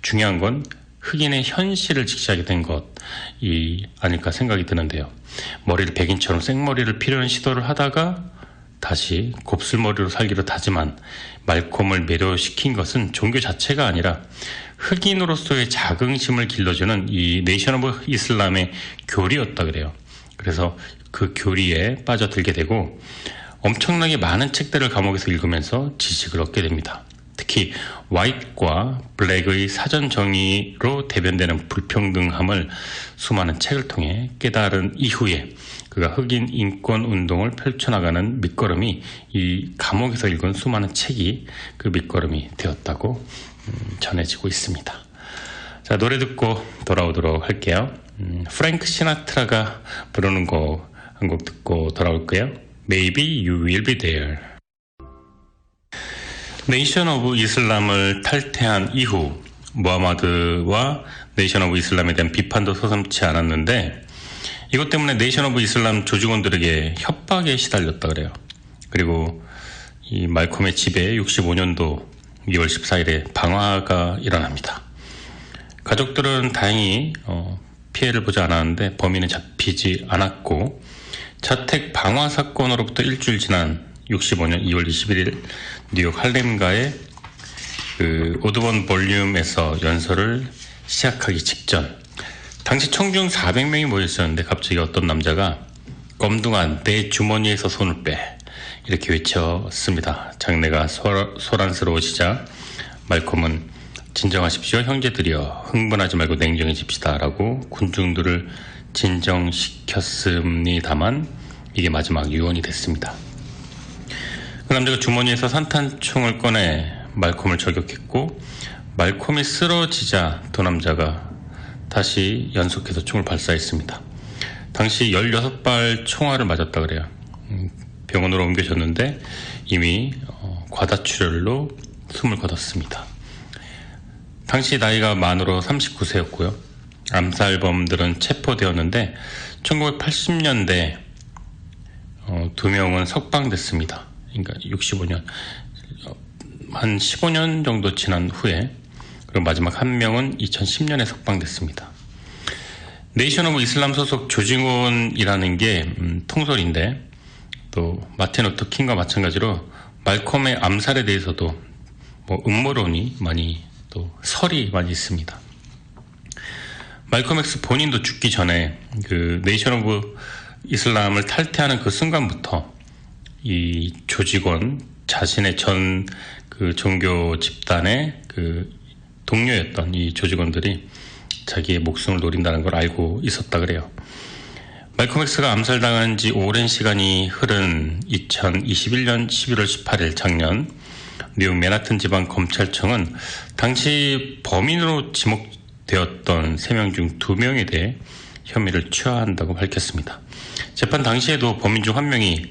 중요한 건 흑인의 현실을 직시하게 된 것이 아닐까 생각이 드는데요. 머리를 백인처럼 생머리를 피려는 시도를 하다가 다시 곱슬머리로 살기로 다짐한 말콤을 매료시킨 것은 종교 자체가 아니라 흑인으로서의 자긍심을 길러주는 이 네이션 오브 이슬람의 교리였다 그래요. 그래서 그 교리에 빠져들게 되고 엄청나게 많은 책들을 감옥에서 읽으면서 지식을 얻게 됩니다. 특히 화이트과 블랙의 사전 정의로 대변되는 불평등함을 수많은 책을 통해 깨달은 이후에 그가 흑인 인권 운동을 펼쳐나가는 밑거름이 이 감옥에서 읽은 수많은 책이 그 밑거름이 되었다고 전해지고 있습니다. 자, 노래 듣고 돌아오도록 할게요. 프랭크 시나트라가 부르는 곡 한 곡 듣고 돌아올게요. Maybe You Will Be There. 네이션 오브 이슬람을 탈퇴한 이후 무하마드와 네이션 오브 이슬람에 대한 비판도 서슴지 않았는데 이것 때문에 네이션 오브 이슬람 조직원들에게 협박에 시달렸다 그래요. 그리고 이 말콤의 집에 65년도 2월 14일에 방화가 일어납니다. 가족들은 다행히 피해를 보지 않았는데 범인은 잡히지 않았고 자택 방화 사건으로부터 일주일 지난 65년 2월 21일 뉴욕 할렘가의 그 오드번 볼륨에서 연설을 시작하기 직전 당시 총중 400명이 모였었는데 갑자기 어떤 남자가 껌둥아 내 주머니에서 손을 빼 이렇게 외쳤습니다. 장내가 소란스러워지자 말콤은 진정하십시오 형제들이여 흥분하지 말고 냉정해집시다 라고 군중들을 진정시켰습니다만 이게 마지막 유언이 됐습니다. 그 남자가 주머니에서 산탄총을 꺼내 말콤을 저격했고 말콤이 쓰러지자 두 남자가 다시 연속해서 총을 발사했습니다. 당시 16발 총알을 맞았다 그래요. 병원으로 옮겨졌는데 이미 과다출혈로 숨을 거뒀습니다. 당시 나이가 만으로 39세였고요. 암살범들은 체포되었는데 1980년대 2명은 석방됐습니다. 그러니까 65년 한 15년 정도 지난 후에 그리고 마지막 한 명은 2010년에 석방됐습니다. 네이션 오브 이슬람 소속 조직원이라는 게 통솔인데 또 마틴 루터 킹과 마찬가지로 말콤의 암살에 대해서도 뭐 음모론이 많이 또 설이 많이 있습니다. 말콤 X 본인도 죽기 전에 그 네이션 오브 이슬람을 탈퇴하는 그 순간부터 이 조직원 자신의 전 그 종교 집단의 그 동료였던 이 조직원들이 자기의 목숨을 노린다는 걸 알고 있었다 그래요. 말콤 X가 암살당한 지 오랜 시간이 흐른 2021년 11월 18일 작년 뉴욕 맨하튼 지방 검찰청은 당시 범인으로 지목되었던 3명 중 2명에 대해 혐의를 취하한다고 밝혔습니다. 재판 당시에도 범인 중 1명이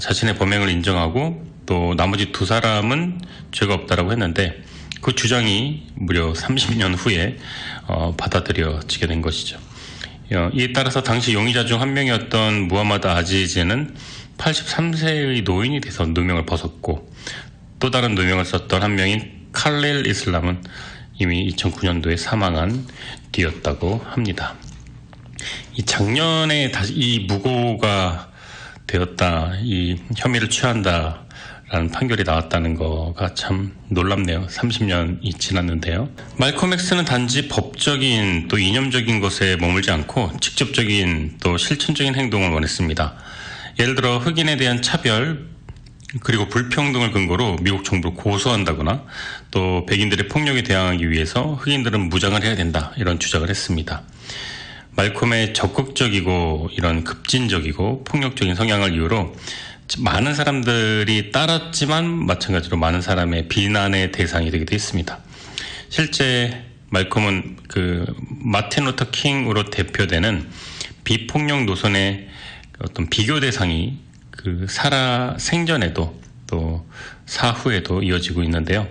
자신의 범행을 인정하고 또 나머지 2사람은 죄가 없다라고 했는데 그 주장이 무려 30년 후에 받아들여지게 된 것이죠. 이에 따라서 당시 용의자 중 1명이었던 무하마드 아지즈는 83세의 노인이 돼서 누명을 벗었고 또 다른 누명을 썼던 1명인 칼릴 이슬람은 이미 2009년도에 사망한 뒤였다고 합니다. 이 작년에 다시 이 무고가 되었다, 이 혐의를 취한다라는 판결이 나왔다는 거가 참 놀랍네요. 30년이 지났는데요. 말콤 X는 단지 법적인 또 이념적인 것에 머물지 않고 직접적인 또 실천적인 행동을 원했습니다. 예를 들어 흑인에 대한 차별 그리고 불평등을 근거로 미국 정부를 고소한다거나 또 백인들의 폭력에 대항하기 위해서 흑인들은 무장을 해야 된다 이런 주장을 했습니다. 말콤의 적극적이고 이런 급진적이고 폭력적인 성향을 이유로 많은 사람들이 따랐지만 마찬가지로 많은 사람의 비난의 대상이 되기도 했습니다. 실제 말콤은 그 마틴 루터 킹으로 대표되는 비폭력 노선의 어떤 비교 대상이 그 생전에도 또 사후에도 이어지고 있는데요.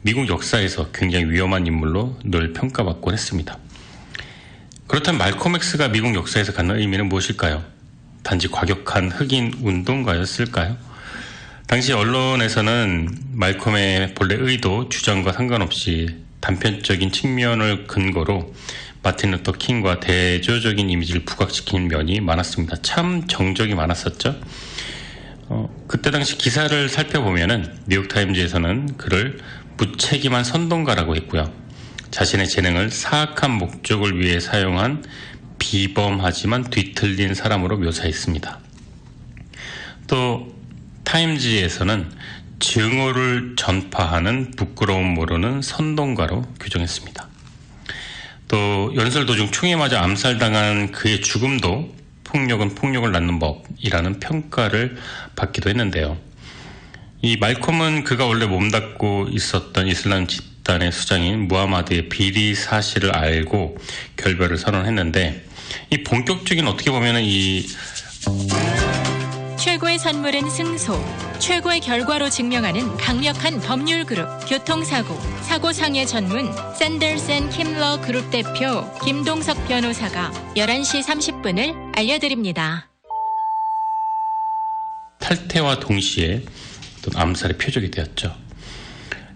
미국 역사에서 굉장히 위험한 인물로 늘 평가받곤 했습니다. 그렇다면 말콤 X가 미국 역사에서 갖는 의미는 무엇일까요? 단지 과격한 흑인 운동가였을까요? 당시 언론에서는 말콤의 본래 의도, 주장과 상관없이 단편적인 측면을 근거로 마틴 루터 킹과 대조적인 이미지를 부각시킨 면이 많았습니다. 참 정적이 많았었죠. 그때 당시 기사를 살펴보면은 뉴욕타임즈에서는 그를 무책임한 선동가라고 했고요. 자신의 재능을 사악한 목적을 위해 사용한 비범하지만 뒤틀린 사람으로 묘사했습니다. 또 타임지에서는 증오를 전파하는 부끄러움 모르는 선동가로 규정했습니다. 또 연설 도중 총에 맞아 암살당한 그의 죽음도 폭력은 폭력을 낳는 법이라는 평가를 받기도 했는데요. 이 말콤은 그가 원래 몸담고 있었던 이슬람 집단의 수장인 무하마드의 비리 사실을 알고 결별을 선언했는데 이 본격적인 어떻게 보면 이 최고의 선물은 승소, 최고의 결과로 증명하는 강력한 법률 그룹, 교통사고, 사고상해 전문 샌더슨 킴러 그룹 대표 김동석 변호사가 11시 30분을 알려드립니다. 탈퇴와 동시에 어떤 암살의 표적이 되었죠.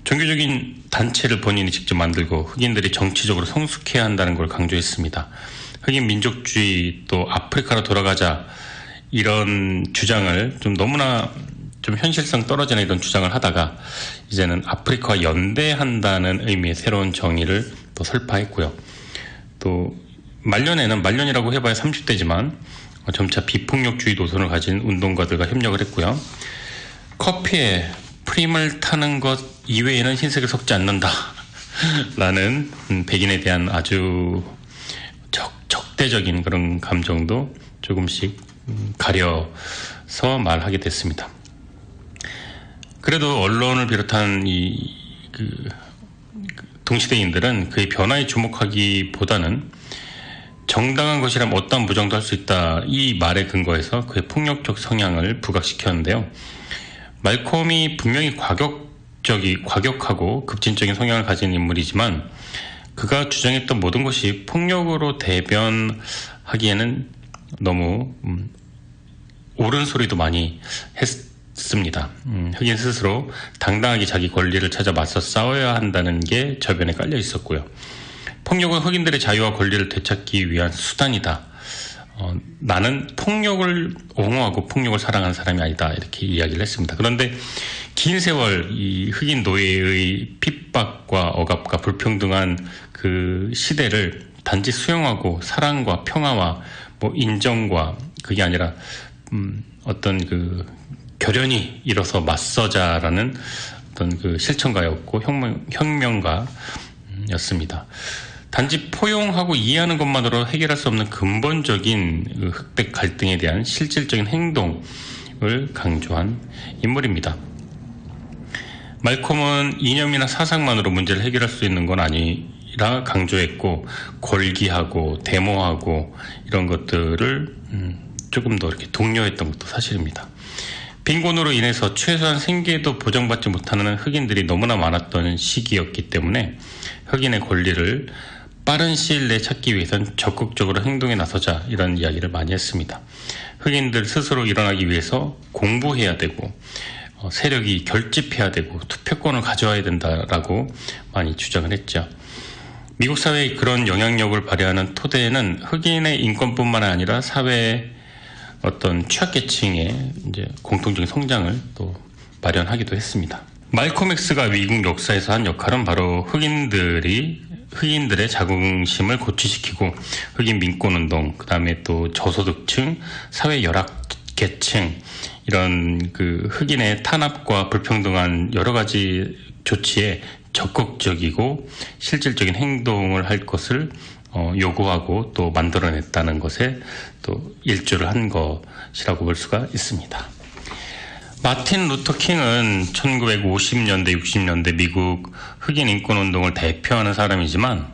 종교적인 단체를 본인이 직접 만들고 흑인들이 정치적으로 성숙해야 한다는 걸 강조했습니다. 흑인 민족주의 또 아프리카로 돌아가자 이런 주장을 좀 너무나 좀 현실성 떨어지는 이런 주장을 하다가 이제는 아프리카와 연대한다는 의미의 새로운 정의를 또 설파했고요. 또 말년이라고 해봐야 30대지만 점차 비폭력주의 노선을 가진 운동가들과 협력을 했고요. 커피에 프림을 타는 것 이외에는 흰색을 섞지 않는다 라는 백인에 대한 아주 적대적인 그런 감정도 조금씩 가려서 말하게 됐습니다. 그래도 언론을 비롯한 동시대인들은 그의 변화에 주목하기보다는 정당한 것이라면 어떠한 무정도 할 수 있다 이 말에 근거해서 그의 폭력적 성향을 부각시켰는데요. 말콤이 분명히 과격하고 급진적인 성향을 가진 인물이지만 그가 주장했던 모든 것이 폭력으로 대변하기에는 너무 옳은 소리도 많이 했습니다. 흑인 스스로 당당하게 자기 권리를 찾아 맞서 싸워야 한다는 게 저변에 깔려 있었고요. 폭력은 흑인들의 자유와 권리를 되찾기 위한 수단이다. 나는 폭력을 옹호하고 폭력을 사랑하는 사람이 아니다. 이렇게 이야기를 했습니다. 그런데 긴 세월 이 흑인 노예의 핍박과 억압과 불평등한 그 시대를 단지 수용하고 사랑과 평화와 인정과 그게 아니라 어떤 그 결연히 일어서 맞서자라는 어떤 그 실천가였고 혁명가였습니다. 단지 포용하고 이해하는 것만으로 해결할 수 없는 근본적인 흑백 갈등에 대한 실질적인 행동을 강조한 인물입니다. 말콤은 이념이나 사상만으로 문제를 해결할 수 있는 건 아니라 강조했고 골기하고 데모하고 이런 것들을 조금 더 이렇게 독려했던 것도 사실입니다. 빈곤으로 인해서 최소한 생계도 보장받지 못하는 흑인들이 너무나 많았던 시기였기 때문에 흑인의 권리를 빠른 시일 내에 찾기 위해선 적극적으로 행동에 나서자 이런 이야기를 많이 했습니다. 흑인들 스스로 일어나기 위해서 공부해야 되고 세력이 결집해야 되고 투표권을 가져와야 된다라고 많이 주장을 했죠. 미국 사회의 그런 영향력을 발휘하는 토대에는 흑인의 인권뿐만 아니라 사회의 어떤 취약계층의 이제 공통적인 성장을 또 마련하기도 했습니다. 말콤 X가 미국 역사에서 한 역할은 바로 흑인들의 자긍심을 고취시키고 흑인 민권운동, 그 다음에 또 저소득층, 사회 열악계층 이런 그 흑인의 탄압과 불평등한 여러 가지 조치에 적극적이고 실질적인 행동을 할 것을 요구하고 또 만들어냈다는 것에 또 일조를 한 것이라고 볼 수가 있습니다. 마틴 루터 킹은 1950년대, 60년대 미국 흑인 인권운동을 대표하는 사람이지만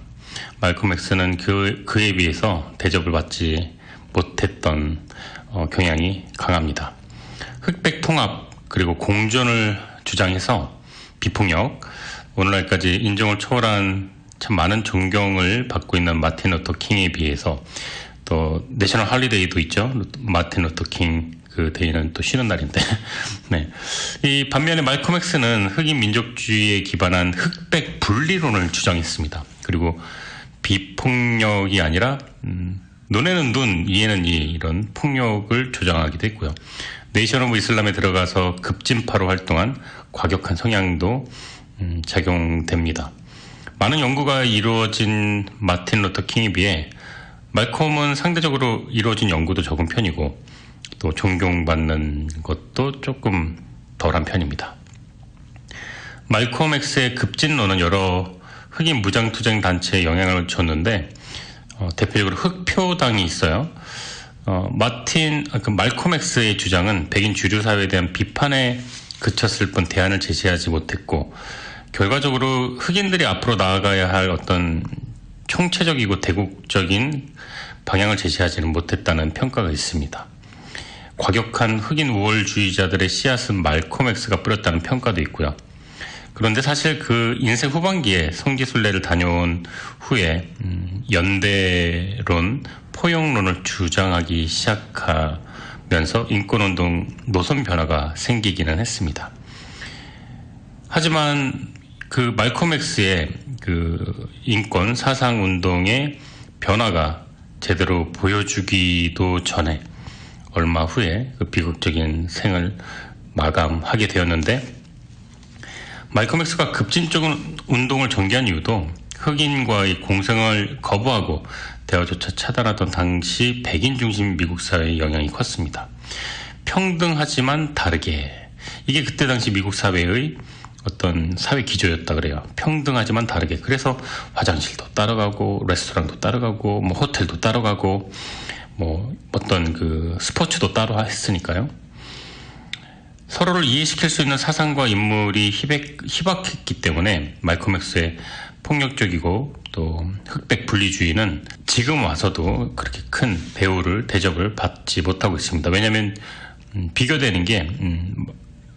말콤 X는 그에 비해서 대접을 받지 못했던 경향이 강합니다. 흑백 통합 그리고 공존을 주장해서 비폭력, 오늘날까지 인종을 초월한 참 많은 존경을 받고 있는 마틴 루터 킹에 비해서 또 내셔널 할리데이도 있죠. 마틴 루터 킹 그 데이는 또 쉬는 날인데. 네. 이 반면에 말콤 X는 흑인 민족주의에 기반한 흑백 분리론을 주장했습니다. 그리고 비폭력이 아니라 눈에는 눈, 이에는 이 이런 폭력을 주장하기도 했고요. 네이션 오브 이슬람에 들어가서 급진파로 활동한 과격한 성향도 작용됩니다. 많은 연구가 이루어진 마틴 루터 킹에 비해 말콤은 상대적으로 이루어진 연구도 적은 편이고 또 존경받는 것도 조금 덜한 편입니다. 말콤 X의 급진론은 여러 흑인 무장투쟁 단체에 영향을 줬는데 대표적으로 흑표당이 있어요. 말콤 X의 주장은 백인 주류 사회에 대한 비판에 그쳤을 뿐 대안을 제시하지 못했고 결과적으로 흑인들이 앞으로 나아가야 할 어떤 총체적이고 대국적인 방향을 제시하지는 못했다는 평가가 있습니다. 과격한 흑인 우월주의자들의 씨앗은 말콤 X가 뿌렸다는 평가도 있고요. 그런데 사실 그 인생 후반기에 성지순례를 다녀온 후에 연대론, 포용론을 주장하기 시작하면서 인권운동 노선 변화가 생기기는 했습니다. 하지만 그 말콤 X의 그 인권 사상 운동의 변화가 제대로 보여주기도 전에 얼마 후에 그 비극적인 생을 마감하게 되었는데, 말콤 X가 급진적인 운동을 전개한 이유도 흑인과의 공생을 거부하고 대화조차 차단하던 당시 백인 중심 미국 사회의 영향이 컸습니다. 평등하지만 다르게, 이게 그때 당시 미국 사회의 어떤 사회 기조였다 그래요. 평등하지만 다르게. 그래서 화장실도 따라가고 레스토랑도 따라가고 뭐 호텔도 따라가고 뭐 어떤 그 스포츠도 따로 했으니까요. 서로를 이해시킬 수 있는 사상과 인물이 희박했기 때문에 말콤 X의 폭력적이고 또 흑백 분리주의는 지금 와서도 그렇게 큰 대접을 받지 못하고 있습니다. 왜냐하면 비교되는 게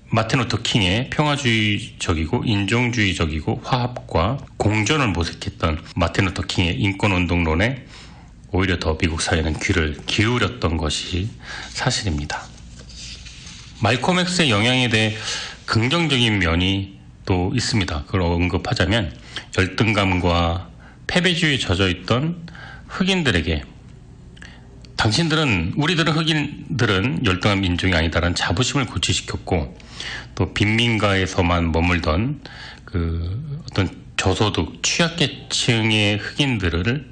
마틴 루터 킹의 평화주의적이고 인종주의적이고 화합과 공존을 모색했던 마틴 루터 킹의 인권운동론에 오히려 더 미국 사회는 귀를 기울였던 것이 사실입니다. 말콤 X의 영향에 대해 긍정적인 면이 또 있습니다. 그걸 언급하자면 열등감과 패배주의에 젖어있던 흑인들에게 우리들은 흑인들은 열등한 민족이 아니다라는 자부심을 고취시켰고, 또 빈민가에서만 머물던 그 어떤 저소득 취약계층의 흑인들을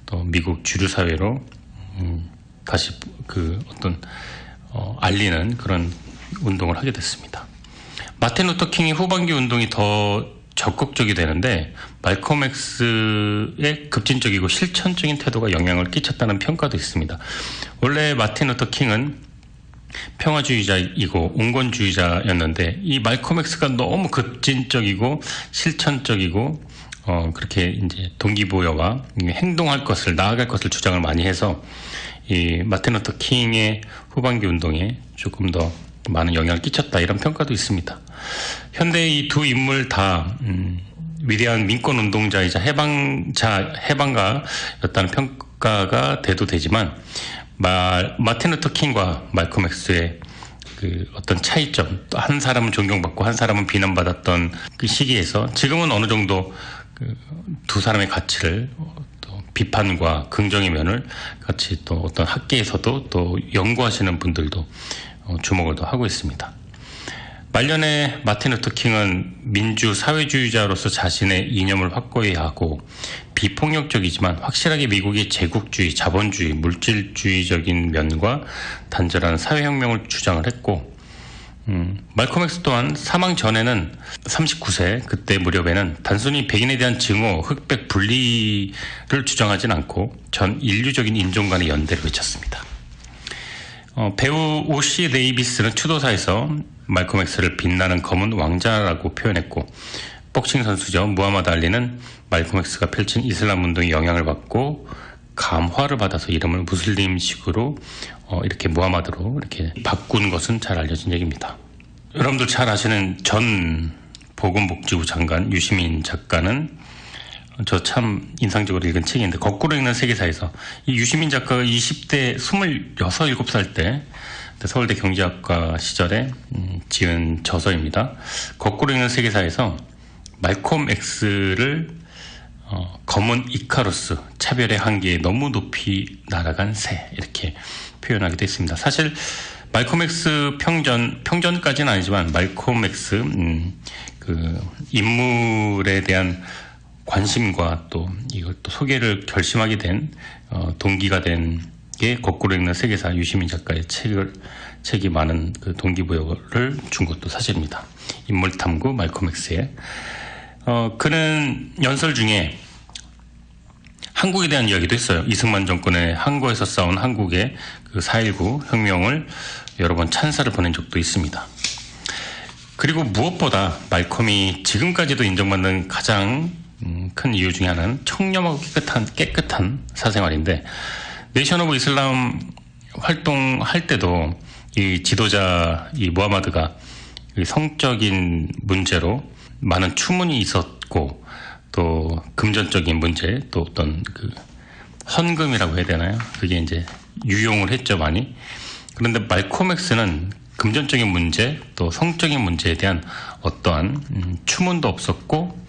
또 미국 주류 사회로 다시 그 어떤 알리는 그런 운동을 하게 됐습니다. 마틴 루터 킹의 후반기 운동이 더 적극적이 되는데 말콤 X의 급진적이고 실천적인 태도가 영향을 끼쳤다는 평가도 있습니다. 원래 마틴 루터 킹은 평화주의자이고 온건주의자였는데 이 말콤 X가 너무 급진적이고 실천적이고 그렇게 이제 동기부여와 행동할 것을, 나아갈 것을 주장을 많이 해서 이 마틴 루터 킹의 후반기 운동에 조금 더 많은 영향을 끼쳤다, 이런 평가도 있습니다. 현대 이 두 인물 다 위대한 민권운동자이자 해방가였다는 평가가 돼도 되지만 마틴 루터 킹과 말콤 X의 그 어떤 차이점, 또 한 사람은 존경받고 한 사람은 비난받았던 그 시기에서 지금은 어느 정도 그 두 사람의 가치를 또 비판과 긍정의 면을 같이 또 어떤 학계에서도 또 연구하시는 분들도 주목을 더 하고 있습니다. 말년에 마틴 루터 킹은 민주 사회주의자로서 자신의 이념을 확고히 하고 비폭력적이지만 확실하게 미국의 제국주의, 자본주의, 물질주의적인 면과 단절한 사회혁명을 주장을 했고, 말콤 X 또한 사망 전에는 39세 그때 무렵에는 단순히 백인에 대한 증오, 흑백 분리를 주장하진 않고 전 인류적인 인종 간의 연대를 외쳤습니다. 배우 오시 데이비스는 추도사에서 말콤 X를 빛나는 검은 왕자라고 표현했고, 복싱 선수죠 무하마드 알리는 말콤 X가 펼친 이슬람 운동의 영향을 받고 감화를 받아서 이름을 무슬림식으로 이렇게 무하마드로 이렇게 바꾼 것은 잘 알려진 얘기입니다. 여러분들 잘 아시는 전 보건복지부 장관 유시민 작가는 저 참 인상적으로 읽은 책인데, 거꾸로 읽는 세계사에서 이 유시민 작가가 20대 26, 7살 때 서울대 경제학과 시절에 지은 저서입니다. 거꾸로 읽는 세계사에서 말콤 X를 검은 이카루스, 차별의 한계에 너무 높이 날아간 새, 이렇게 표현하기도 했습니다. 사실 말콤 X 평전까지는 아니지만 말콤 X 그 인물에 대한 관심과 또 이걸 또 소개를 결심하게 된 동기가 된 게 거꾸로 읽는 세계사 유시민 작가의 책이 많은 그 동기부여를 준 것도 사실입니다. 인물탐구 말콤 X의 그는 연설 중에 한국에 대한 이야기도 했어요. 이승만 정권의 한국에서 싸운 한국의 그 4.19 혁명을 여러 번 찬사를 보낸 적도 있습니다. 그리고 무엇보다 말콤이 지금까지도 인정받는 가장 큰 이유 중에 하나는 청렴하고 깨끗한 사생활인데, 네이션 오브 이슬람 활동할 때도 이 지도자 이 무하마드가 성적인 문제로 많은 추문이 있었고 또 금전적인 문제 또 어떤 그 헌금이라고 해야 되나요? 그게 이제 유용을 했죠 많이. 그런데 말콤 X는 금전적인 문제 또 성적인 문제에 대한 어떠한 추문도 없었고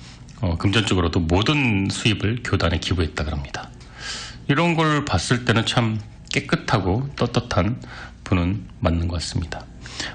금전적으로도 모든 수입을 교단에 기부했다 그럽니다. 이런 걸 봤을 때는 참 깨끗하고 떳떳한 분은 맞는 것 같습니다.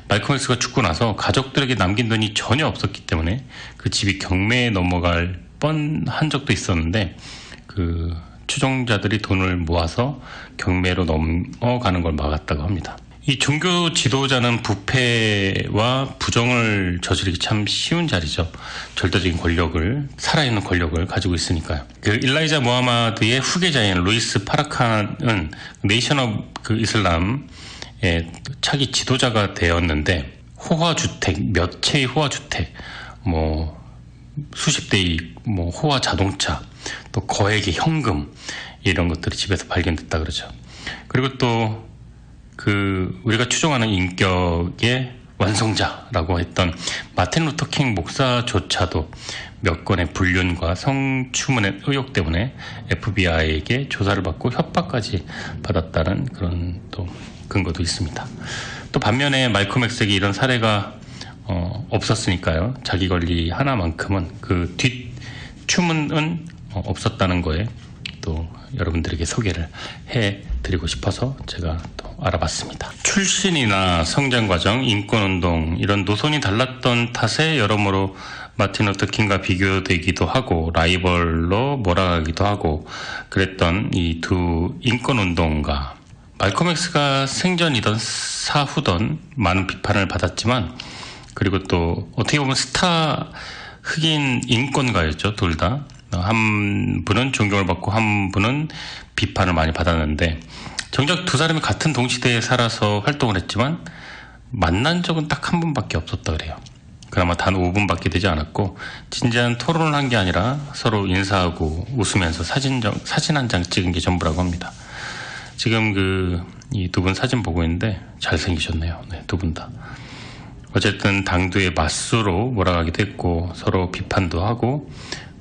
말콤 X가 죽고 나서 가족들에게 남긴 돈이 전혀 없었기 때문에 그 집이 경매에 넘어갈 뻔한 적도 있었는데 그 추종자들이 돈을 모아서 경매로 넘어가는 걸 막았다고 합니다. 이 종교 지도자는 부패와 부정을 저지르기 참 쉬운 자리죠. 절대적인 권력을, 살아있는 권력을 가지고 있으니까요. 그 일라이자 무하마드의 후계자인 루이스 파라칸은 네이션 오브 이슬람의 차기 지도자가 되었는데 호화주택, 몇 채의 호화주택, 수십 대의 호화 자동차, 또 거액의 현금 이런 것들이 집에서 발견됐다 그러죠. 그리고 또 우리가 추종하는 인격의 완성자라고 했던 마틴 루터 킹 목사조차도 몇 건의 불륜과 성추문의 의혹 때문에 FBI에게 조사를 받고 협박까지 받았다는 그런 또 근거도 있습니다. 또 반면에 말콤 X에게 이런 사례가 없었으니까요. 자기 권리 하나만큼은 그 뒷추문은 없었다는 거에 또 여러분들에게 소개를 해드리고 싶어서 제가 또 알아봤습니다. 출신이나 성장과정, 인권운동 이런 노선이 달랐던 탓에 여러모로 마틴 루터 킹과 비교되기도 하고 라이벌로 몰아가기도 하고 그랬던 이 두 인권운동가 말콤 X가 생전이던 사후던 많은 비판을 받았지만 그리고 또 어떻게 보면 스타 흑인 인권가였죠. 둘 다. 한 분은 존경을 받고 한 분은 비판을 많이 받았는데 정작 두 사람이 같은 동시대에 살아서 활동을 했지만 만난 적은 딱 한 번밖에 없었다 그래요. 그나마 단 5분밖에 되지 않았고 진지한 토론을 한 게 아니라 서로 인사하고 웃으면서 사진 한 장 찍은 게 전부라고 합니다. 지금 이 두 분 사진 보고 있는데 잘생기셨네요. 네, 두 분 다. 어쨌든 당두의 맞수로 몰아가기도 했고 서로 비판도 하고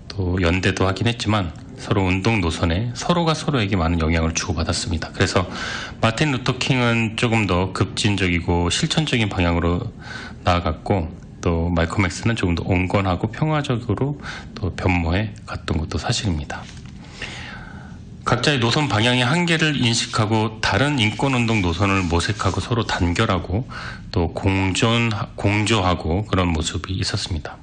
또 연대도 하긴 했지만 서로 운동 노선에 서로가 서로에게 많은 영향을 주고받았습니다. 그래서 마틴 루터 킹은 조금 더 급진적이고 실천적인 방향으로 나아갔고 또 말콤 X는 조금 더 온건하고 평화적으로 또 변모해 갔던 것도 사실입니다. 각자의 노선 방향의 한계를 인식하고 다른 인권운동 노선을 모색하고 서로 단결하고 또 공조하고 그런 모습이 있었습니다.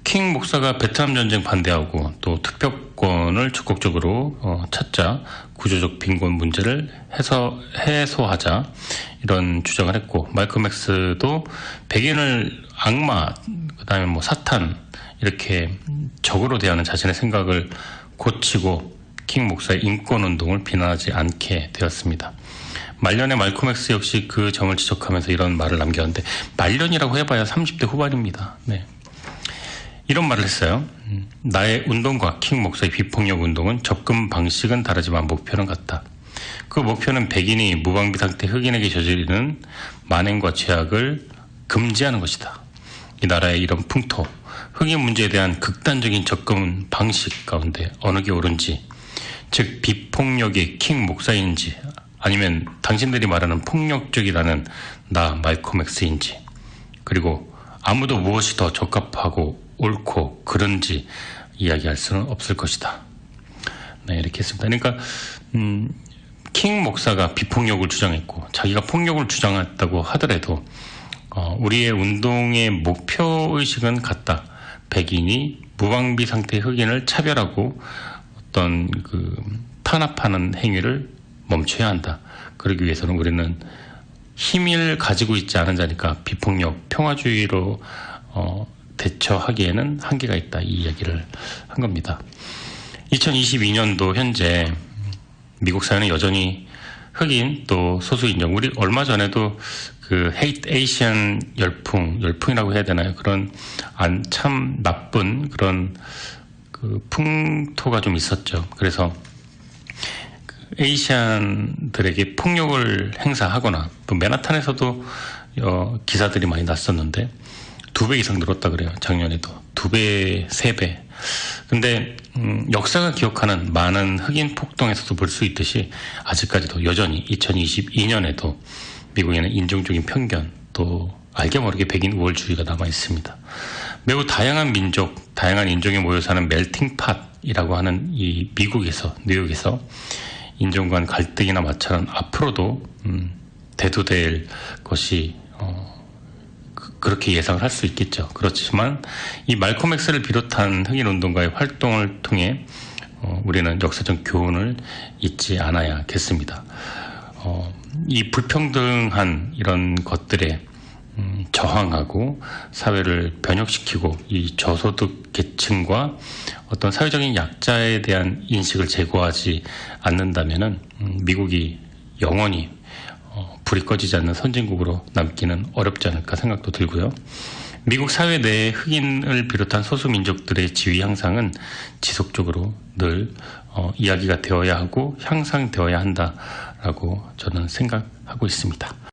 킹 목사가 베트남 전쟁 반대하고 또 투표권을 적극적으로 찾자 구조적 빈곤 문제를 해소하자 이런 주장을 했고 말콤 X도 백인을 악마 그다음에 사탄 이렇게 적으로 대하는 자신의 생각을 고치고 킹 목사의 인권운동을 비난하지 않게 되었습니다. 말년에 말콤 X 역시 그 점을 지적하면서 이런 말을 남겼는데 말년이라고 해봐야 30대 후반입니다. 네. 이런 말을 했어요. 나의 운동과 킹 목사의 비폭력 운동은 접근 방식은 다르지만 목표는 같다. 그 목표는 백인이 무방비 상태 흑인에게 저지르는 만행과 죄악을 금지하는 것이다. 이 나라의 이런 풍토, 흑인 문제에 대한 극단적인 접근 방식 가운데 어느 게 옳은지, 즉 비폭력의 킹 목사인지 아니면 당신들이 말하는 폭력적이라는 나 말콤 X인지 그리고 아무도 무엇이 더 적합하고 옳고 그른지 이야기할 수는 없을 것이다. 네, 이렇게 했습니다. 그러니까 킹 목사가 비폭력을 주장했고 자기가 폭력을 주장했다고 하더라도 우리의 운동의 목표의식은 같다. 백인이 무방비 상태의 흑인을 차별하고 어떤 탄압하는 행위를 멈춰야 한다. 그러기 위해서는 우리는 힘을 가지고 있지 않은 자니까 비폭력, 평화주의로 대처하기에는 한계가 있다. 이 이야기를 한 겁니다. 2022년도 현재 미국 사회는 여전히 흑인 또 소수인종, 우리 얼마 전에도 헤이트 에이시안 열풍이라고 해야 되나요? 그런 참 나쁜 그런 풍토가 좀 있었죠. 그래서 에이시안들에게 폭력을 행사하거나 또 맨하탄에서도 기사들이 많이 났었는데 2배 이상 늘었다 그래요. 작년에도 2배, 3배. 근데 역사가 기억하는 많은 흑인 폭동에서도 볼 수 있듯이 아직까지도 여전히 2022년에도 미국에는 인종적인 편견 또 알게 모르게 백인 우월주의가 남아 있습니다. 매우 다양한 민족, 다양한 인종이 모여 사는 멜팅팟이라고 하는 이 미국에서, 뉴욕에서 인종 간 갈등이나 마찰은 앞으로도 대두될 것이 그렇게 예상을 할 수 있겠죠. 그렇지만 이 말콤 X를 비롯한 흑인 운동가의 활동을 통해 우리는 역사적 교훈을 잊지 않아야겠습니다. 이 불평등한 이런 것들에 저항하고 사회를 변혁시키고 이 저소득 계층과 어떤 사회적인 약자에 대한 인식을 제고하지 않는다면은 미국이 영원히 불이 꺼지지 않는 선진국으로 남기는 어렵지 않을까 생각도 들고요. 미국 사회 내에 흑인을 비롯한 소수민족들의 지위 향상은 지속적으로 늘 이야기가 되어야 하고 향상되어야 한다라고 저는 생각하고 있습니다.